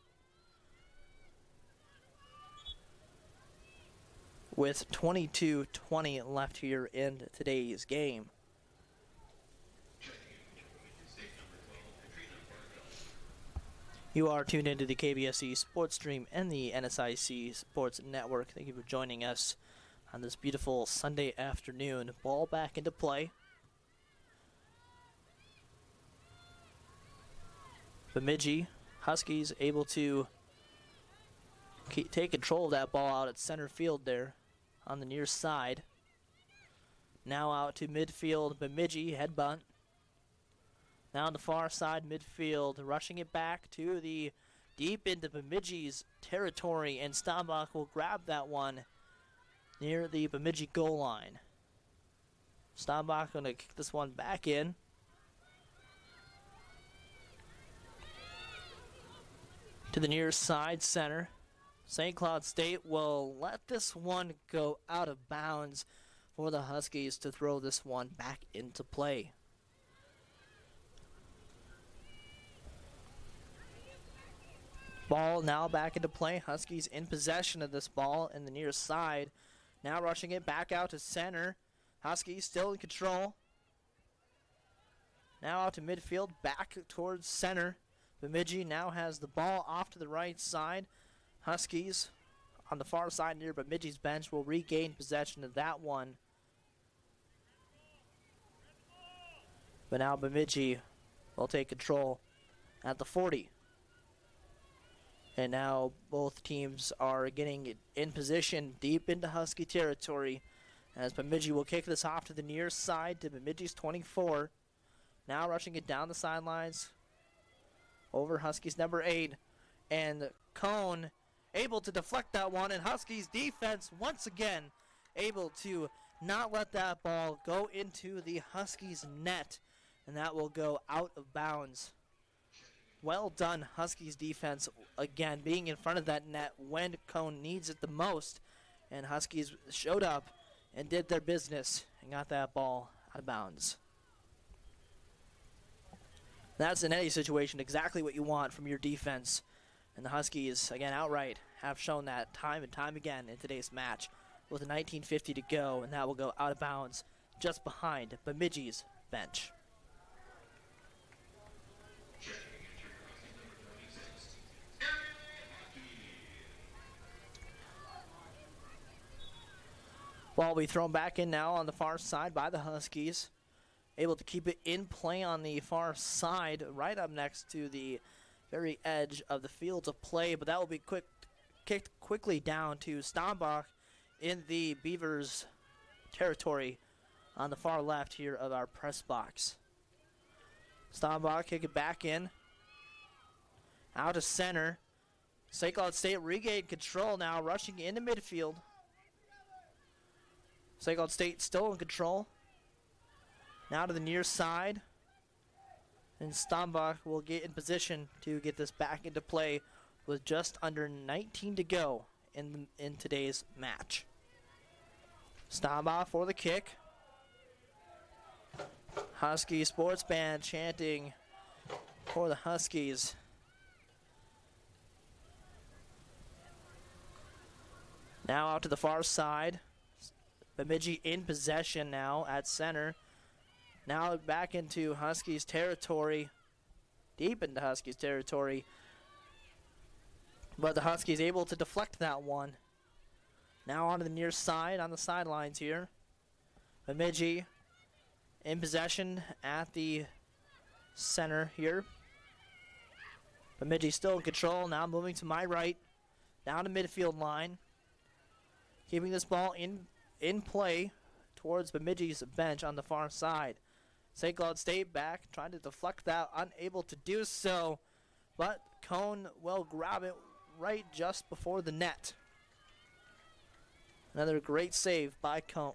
Speaker 1: With 22:20 left here in today's game. You are tuned into the KBSE Sports Stream and the NSIC Sports Network. Thank you for joining us on this beautiful Sunday afternoon. Ball back into play. Bemidji, Huskies able to take control of that ball out at center field there on the near side. Now out to midfield, Bemidji, headbutt. Now on the far side, midfield, rushing it back to the deep into Bemidji's territory, and Stambach will grab that one near the Bemidji goal line. Stambach going to kick this one back in. To the near side center. St. Cloud State will let this one go out of bounds for the Huskies to throw this one back into play. Ball now back into play. Huskies in possession of this ball in the near side. Now rushing it back out to center. Huskies still in control. Now out to midfield, back towards center. Bemidji now has the ball off to the right side. Huskies on the far side near Bemidji's bench will regain possession of that one. But now Bemidji will take control at the 40. And now both teams are getting in position deep into Husky territory as Bemidji will kick this off to the near side to Bemidji's 24. Now rushing it down the sidelines over Huskies number 8. And Cone able to deflect that one, and Huskies defense once again able to not let that ball go into the Huskies net, and that will go out of bounds. Well done, Huskies defense, again being in front of that net when Cone needs it the most, and Huskies showed up and did their business and got that ball out of bounds. That's in any situation exactly what you want from your defense. And the Huskies, again, outright have shown that time and time again in today's match with 19:50 to go, and that will go out of bounds just behind Bemidji's bench. Ball will be thrown back in now on the far side by the Huskies. Able to keep it in play on the far side, right up next to the very edge of the field of play, but that will be kicked quickly down to Stambach in the Beavers territory on the far left here of our press box. Steinbach kick it back in. Out to center. St. Cloud State regained control now, rushing into midfield. St. Cloud State still in control. Now to the near side. And Steinbach will get in position to get this back into play with just under 19 to go in today's match. Steinbach for the kick. Husky sports band chanting for the Huskies. Now out to the far side. Bemidji in possession now at center. Now back into Huskies territory. Deep into Huskies territory. But the Huskies able to deflect that one. Now onto the near side, on the sidelines here. Bemidji in possession at the center here. Bemidji still in control, now moving to my right. Down to midfield line. Keeping this ball in play towards Bemidji's bench on the far side. St. Cloud State back, trying to deflect that, unable to do so. But Cone will grab it right just before the net. Another great save by Cone.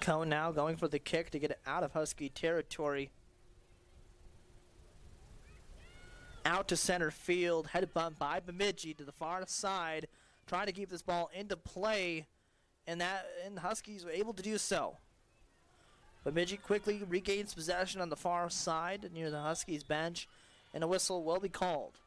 Speaker 1: Cone now going for the kick to get it out of Husky territory. Out to center field, headed bunt by Bemidji to the far side, trying to keep this ball into play, and Huskies were able to do so. Bemidji quickly regains possession on the far side near the Huskies bench, and a whistle will be called.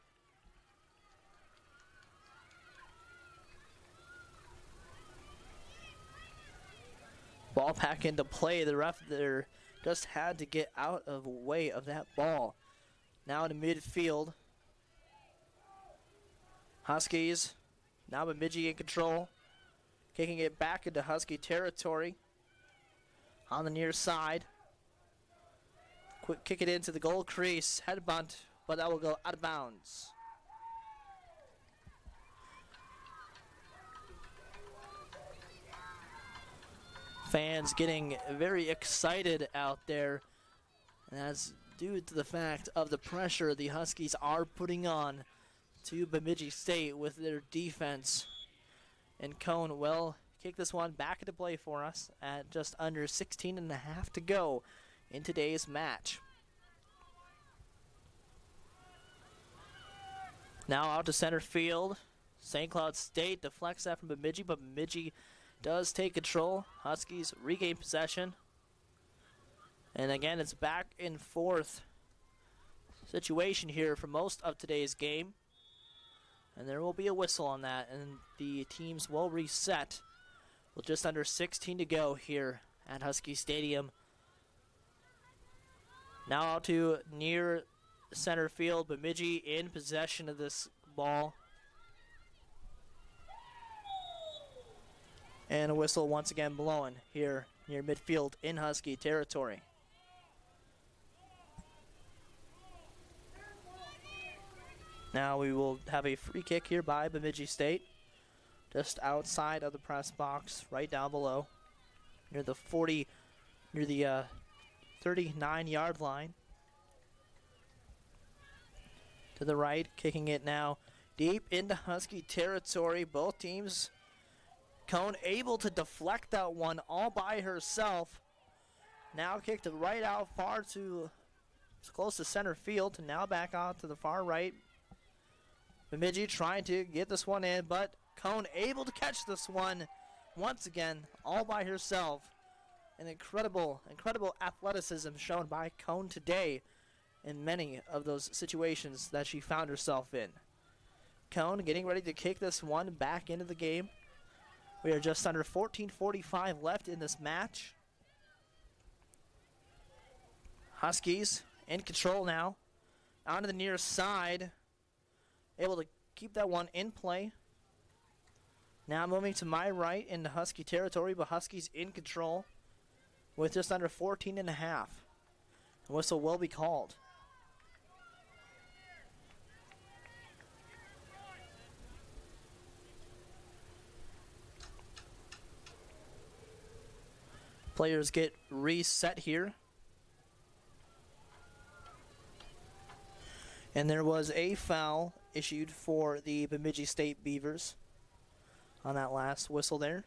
Speaker 1: Ball back into play. The ref there just had to get out of the way of that ball. Now to midfield. Huskies. Now Bemidji in control. Kicking it back into Husky territory. On the near side. Quick kick it into the goal crease. Head bunt, but that will go out of bounds. Fans getting very excited out there. And that's due to the fact of the pressure the Huskies are putting on to Bemidji State with their defense. And Cone will kick this one back into play for us at just under 16 and a half to go in today's match. Now out to center field. St. Cloud State deflects that from Bemidji, but Bemidji does take control. Huskies regain possession. And again, it's back and forth situation here for most of today's game. And there will be a whistle on that, and the teams will reset with just under 16 to go here at Husky Stadium. Now out to near center field. Bemidji in possession of this ball. And a whistle once again blowing here near midfield in Husky territory. Now we will have a free kick here by Bemidji State. Just outside of the press box, right down below. Near the 39-yard line. To the right, kicking it now deep into Husky territory. Both teams, Cone able to deflect that one all by herself. Now kicked it right out far to close to center field. And now back out to the far right. Bemidji trying to get this one in, but Cone able to catch this one once again all by herself. An incredible athleticism shown by Cone today in many of those situations that she found herself in. Cone getting ready to kick this one back into the game. We are just under 14:45 left in this match. Huskies in control now. Onto the near side. Able to keep that one in play. Now moving to my right into Husky territory, but Huskies in control with just under 14 and a half. The whistle will be called. Players get reset here. And there was a foul issued for the Bemidji State Beavers on that last whistle there.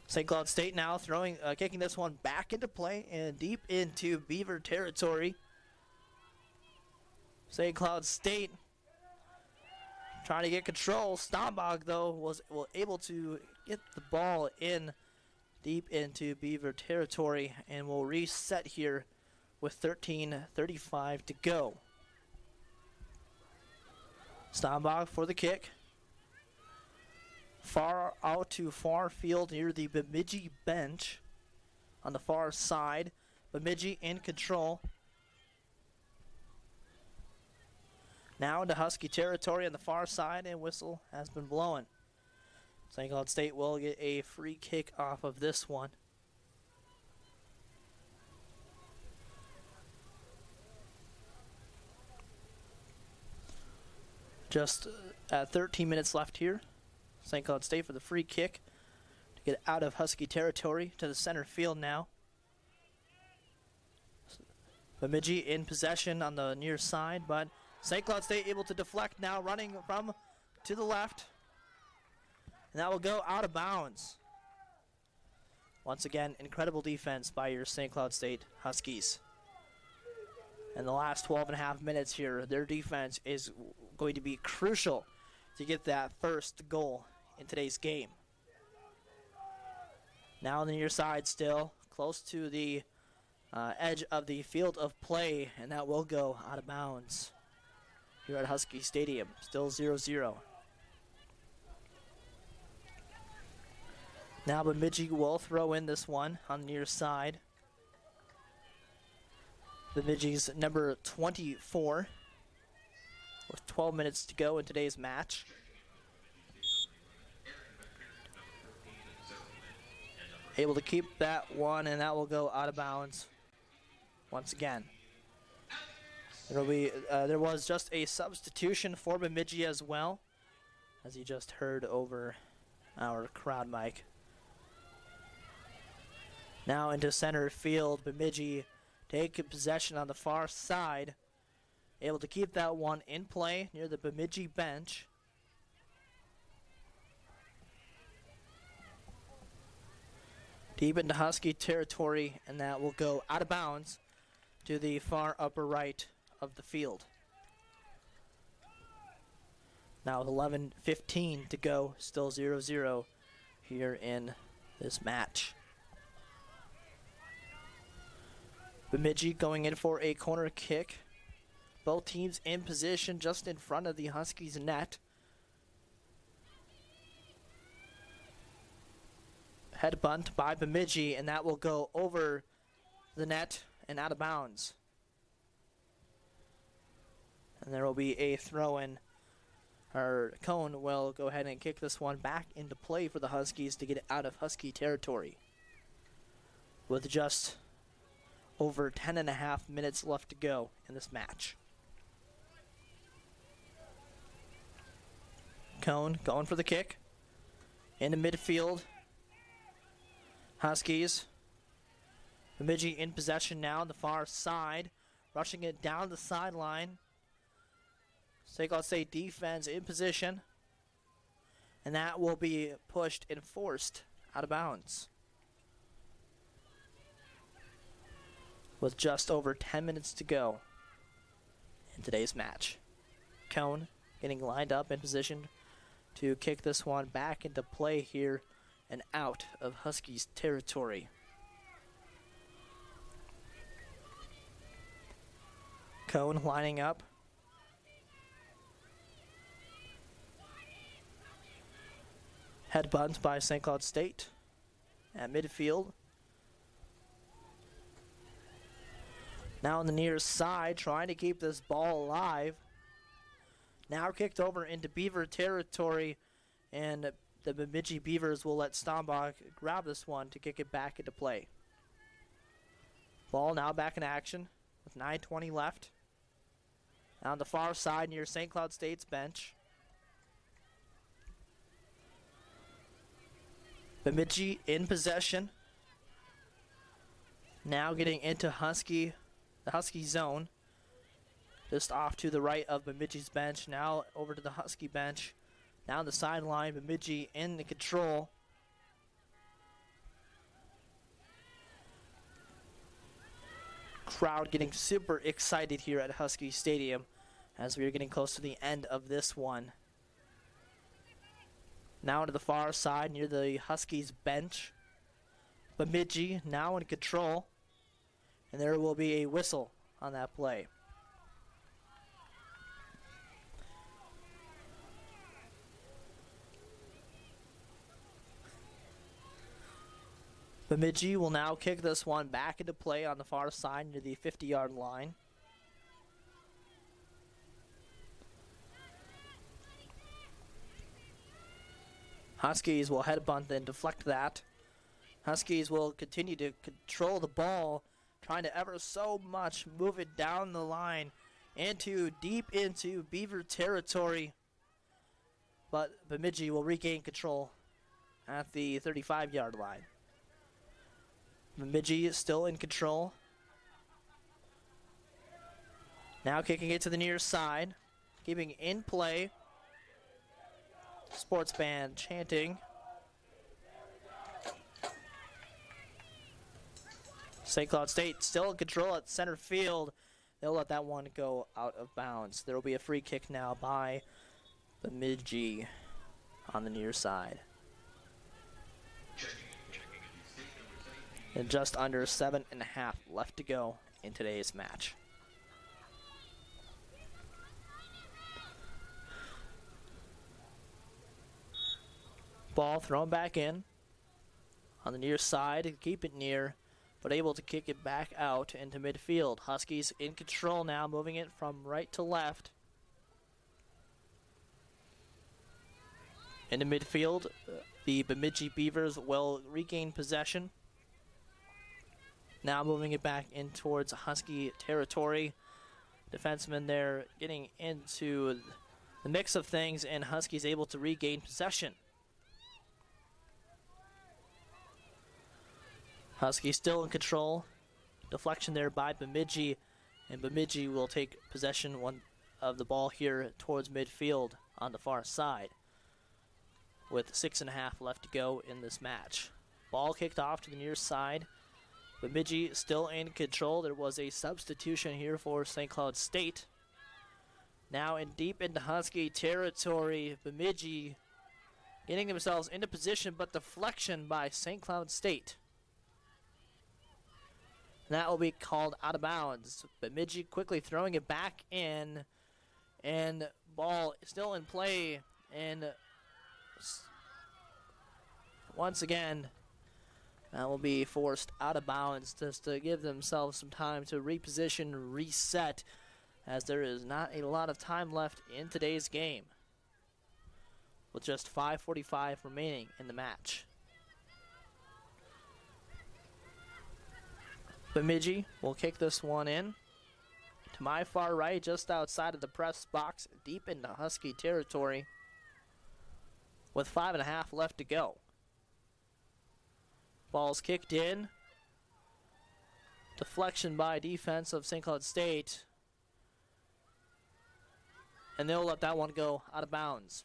Speaker 1: St. Cloud State now kicking this one back into play and deep into Beaver territory. St. Cloud State trying to get control. Stombach, though, was able to get the ball in deep into Beaver territory and will reset here with 13:35 to go. Stombach for the kick. Far out to far field near the Bemidji bench on the far side. Bemidji in control. Now into Husky territory on the far side, and whistle has been blown. St. Cloud State will get a free kick off of this one. Just 13 minutes left here. St. Cloud State for the free kick to get out of Husky territory to the center field now. Bemidji in possession on the near side, but St. Cloud State able to deflect now, running from to the left. And that will go out of bounds. Once again, incredible defense by your St. Cloud State Huskies. In the last 12.5 minutes here, their defense is going to be crucial to get that first goal in today's game. Now on the near side still, close to the edge of the field of play, and that will go out of bounds here at Husky Stadium. Still 0-0. Now Bemidji will throw in this one on the near side. Bemidji's number 24 with 12 minutes to go in today's match. Able to keep that one, and that will go out of bounds once again. There was just a substitution for Bemidji as well, as you just heard over our crowd mic. Now into center field, Bemidji take possession on the far side. Able to keep that one in play near the Bemidji bench. Deep into Husky territory, and that will go out of bounds to the far upper right of the field. Now with 11:15 to go, still 0-0 here in this match. Bemidji going in for a corner kick. Both teams in position just in front of the Huskies net. Head bunt by Bemidji, and that will go over the net and out of bounds. And there will be a throw-in. Our Cone will go ahead and kick this one back into play for the Huskies to get it out of Husky territory. With just over 10.5 minutes left to go in this match. Cone going for the kick. Into midfield. Huskies. Bemidji in possession now on the far side. Rushing it down the sideline. St. Cloud State defense in position. And that will be pushed and forced out of bounds. With just over 10 minutes to go in today's match. Cone getting lined up in position to kick this one back into play here and out of Huskies territory. Cone lining up. Head bunt by St. Cloud State at midfield. Now on the near side, trying to keep this ball alive. Now kicked over into Beaver territory, and the Bemidji Beavers will let Stombach grab this one to kick it back into play. Ball now back in action with 9:20 left. On the far side near St. Cloud State's bench. Bemidji in possession. Now getting into the Husky zone. Just off to the right of Bemidji's bench. Now over to the Husky bench. Down the sideline, Bemidji in the control. Crowd getting super excited here at Husky Stadium as we are getting close to the end of this one. Now to the far side near the Huskies bench. Bemidji now in control. And there will be a whistle on that play. Bemidji will now kick this one back into play on the far side near the 50-yard line. Huskies will headbutt and deflect that. Huskies will continue to control the ball, trying to ever so much move it down the line deep into Beaver territory. But Bemidji will regain control at the 35-yard line. Bemidji is still in control. Now kicking it to the near side, keeping in play. Sports band chanting. St. Cloud State still in control at center field. They'll let that one go out of bounds. There will be a free kick now by Bemidji on the near side. And just under 7.5 left to go in today's match. Ball thrown back in on the near side, keep it near, but able to kick it back out into midfield. Huskies in control now, moving it from right to left. Into midfield, the Bemidji Beavers will regain possession. Now moving it back in towards Husky territory. Defensemen there getting into the mix of things, and Huskies able to regain possession. Huskies still in control. Deflection there by Bemidji, and Bemidji will take possession of the ball here towards midfield on the far side with 6.5 left to go in this match. Ball kicked off to the near side. Bemidji still in control. There was a substitution here for St. Cloud State. Now deep into Husky territory, Bemidji getting themselves into position, but deflection by St. Cloud State. That will be called out of bounds. Bemidji quickly throwing it back in, and ball still in play, and once again, that will be forced out of bounds just to give themselves some time to reposition, reset, as there is not a lot of time left in today's game, with just 5:45 remaining in the match. Bemidji will kick this one in to my far right, just outside of the press box, deep into Husky territory, with 5.5 left to go. Ball's kicked in. Deflection by defense of St. Cloud State. And they'll let that one go out of bounds.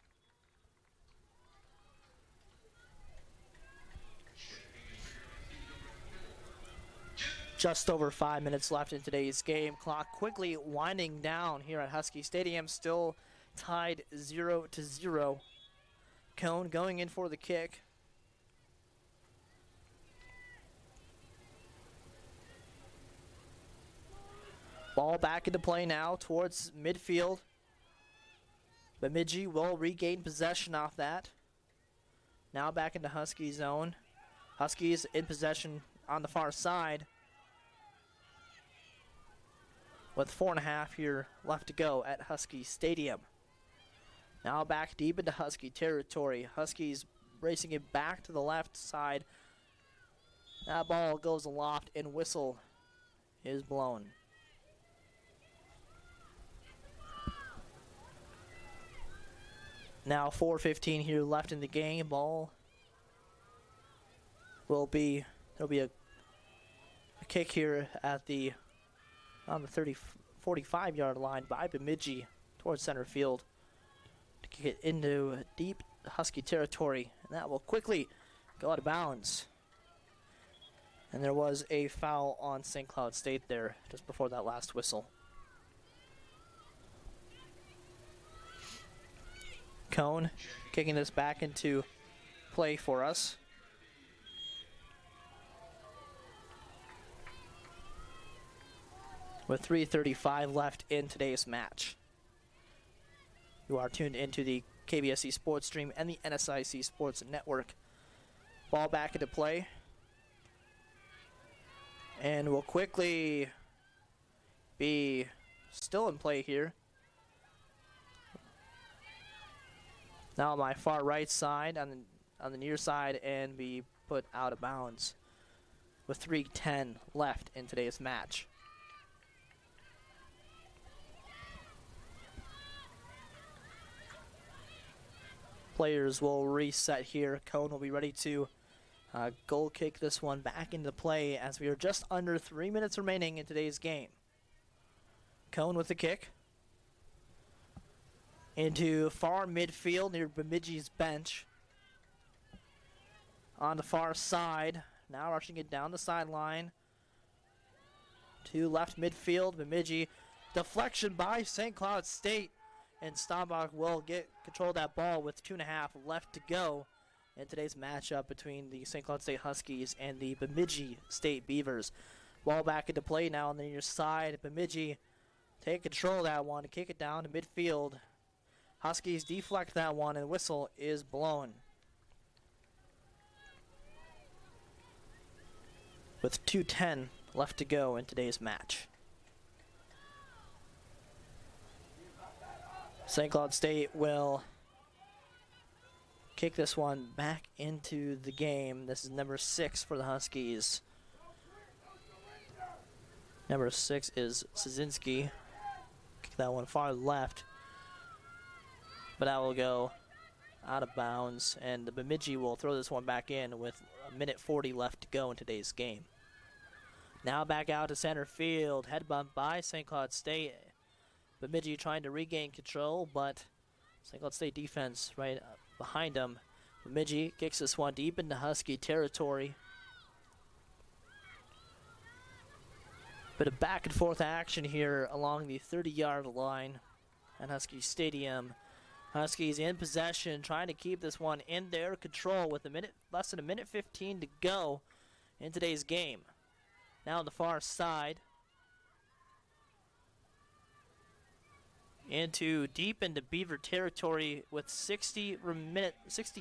Speaker 1: Just over 5 minutes left in today's game. Clock quickly winding down here at Husky Stadium. Still tied 0-0. Cone going in for the kick. Ball back into play now towards midfield. Bemidji will regain possession off that. Now back into Husky zone. Huskies in possession on the far side, with 4.5 here left to go at Husky Stadium. Now back deep into Husky territory. Huskies racing it back to the left side. That ball goes aloft and whistle is blown. Now 4:15 here left in the game. Ball there'll be a kick here at on the 45-yard line by Bemidji towards center field to kick it into deep Husky territory, and that will quickly go out of bounds. And there was a foul on St. Cloud State there just before that last whistle. Cone kicking this back into play for us. With 3:35 left in today's match. You are tuned into the KBSC Sports Stream and the NSIC Sports Network. Ball back into play. And will quickly be still in play here. Now on my far right side, on the near side, and be put out of bounds with 3:10 left in today's match. Players will reset here. Cone will be ready to goal kick this one back into play as we are just under 3 minutes remaining in today's game. Cone with the kick into far midfield near Bemidji's bench. On the far side, now rushing it down the sideline to left midfield. Bemidji, deflection by St. Cloud State, and Stambach will get control of that ball with 2.5 left to go in today's matchup between the St. Cloud State Huskies and the Bemidji State Beavers. Ball back into play now on the near side. Bemidji take control of that one, kick it down to midfield. Huskies deflect that one, and whistle is blown. With 2:10 left to go in today's match. St. Cloud State will kick this one back into the game. This is number 6 for the Huskies. Number 6 is Szynski. Kick that one far left. But that will go out of bounds, and the Bemidji will throw this one back in with 1:40 left to go in today's game. Now back out to center field. Head bump by St. Cloud State. Bemidji trying to regain control, but St. Cloud State defense right behind them. Bemidji kicks this one deep into Husky territory. Bit of back and forth action here along the 30-yard line at Husky Stadium. Huskies in possession, trying to keep this one in their control with less than 1:15 to go in today's game. Now on the far side, deep into Beaver territory with 60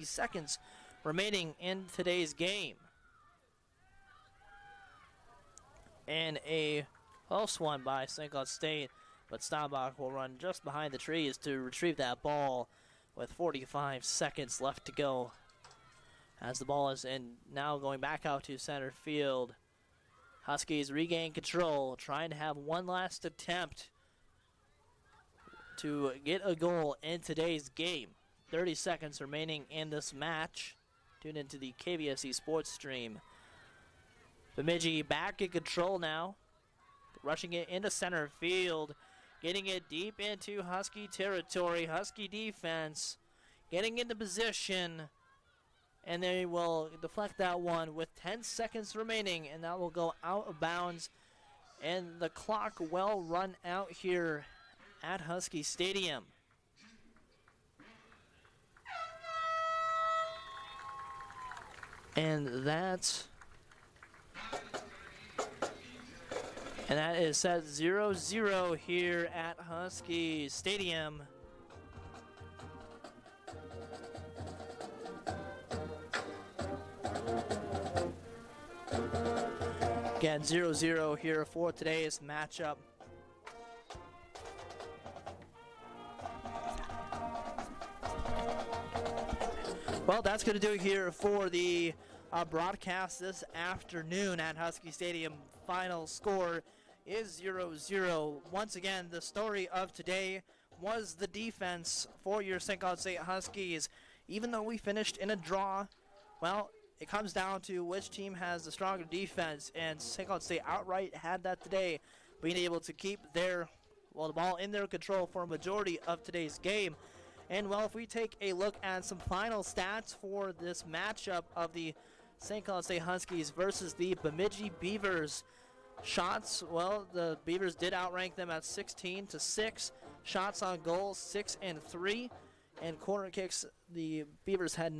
Speaker 1: seconds remaining in today's game. And a close one by St. Cloud State, but Stambach will run just behind the trees to retrieve that ball with 45 seconds left to go. As the ball is in, now going back out to center field. Huskies regain control, trying to have one last attempt to get a goal in today's game. 30 seconds remaining in this match. Tune into the KBSC Sports Stream. Bemidji back in control now. Rushing it into center field. Getting it deep into Husky territory. Husky defense getting into position. And they will deflect that one with 10 seconds remaining. And that will go out of bounds. And the clock will run out here at Husky Stadium. And that is set 0-0 here at Husky Stadium. Again, 0-0 here for today's matchup. Well, that's going to do it here for the broadcast this afternoon at Husky Stadium. Final score is 0-0. Once again, the story of today was the defense for your St. Cloud State Huskies. Even though we finished in a draw, well, it comes down to which team has the stronger defense, and St. Cloud State outright had that today, being able to keep the ball in their control for a majority of today's game. And, well, if we take a look at some final stats for this matchup of the St. Cloud State Huskies versus the Bemidji Beavers, shots, well, the Beavers did outrank them at 16-6. Shots on goal, 6 and 3. And corner kicks, the Beavers had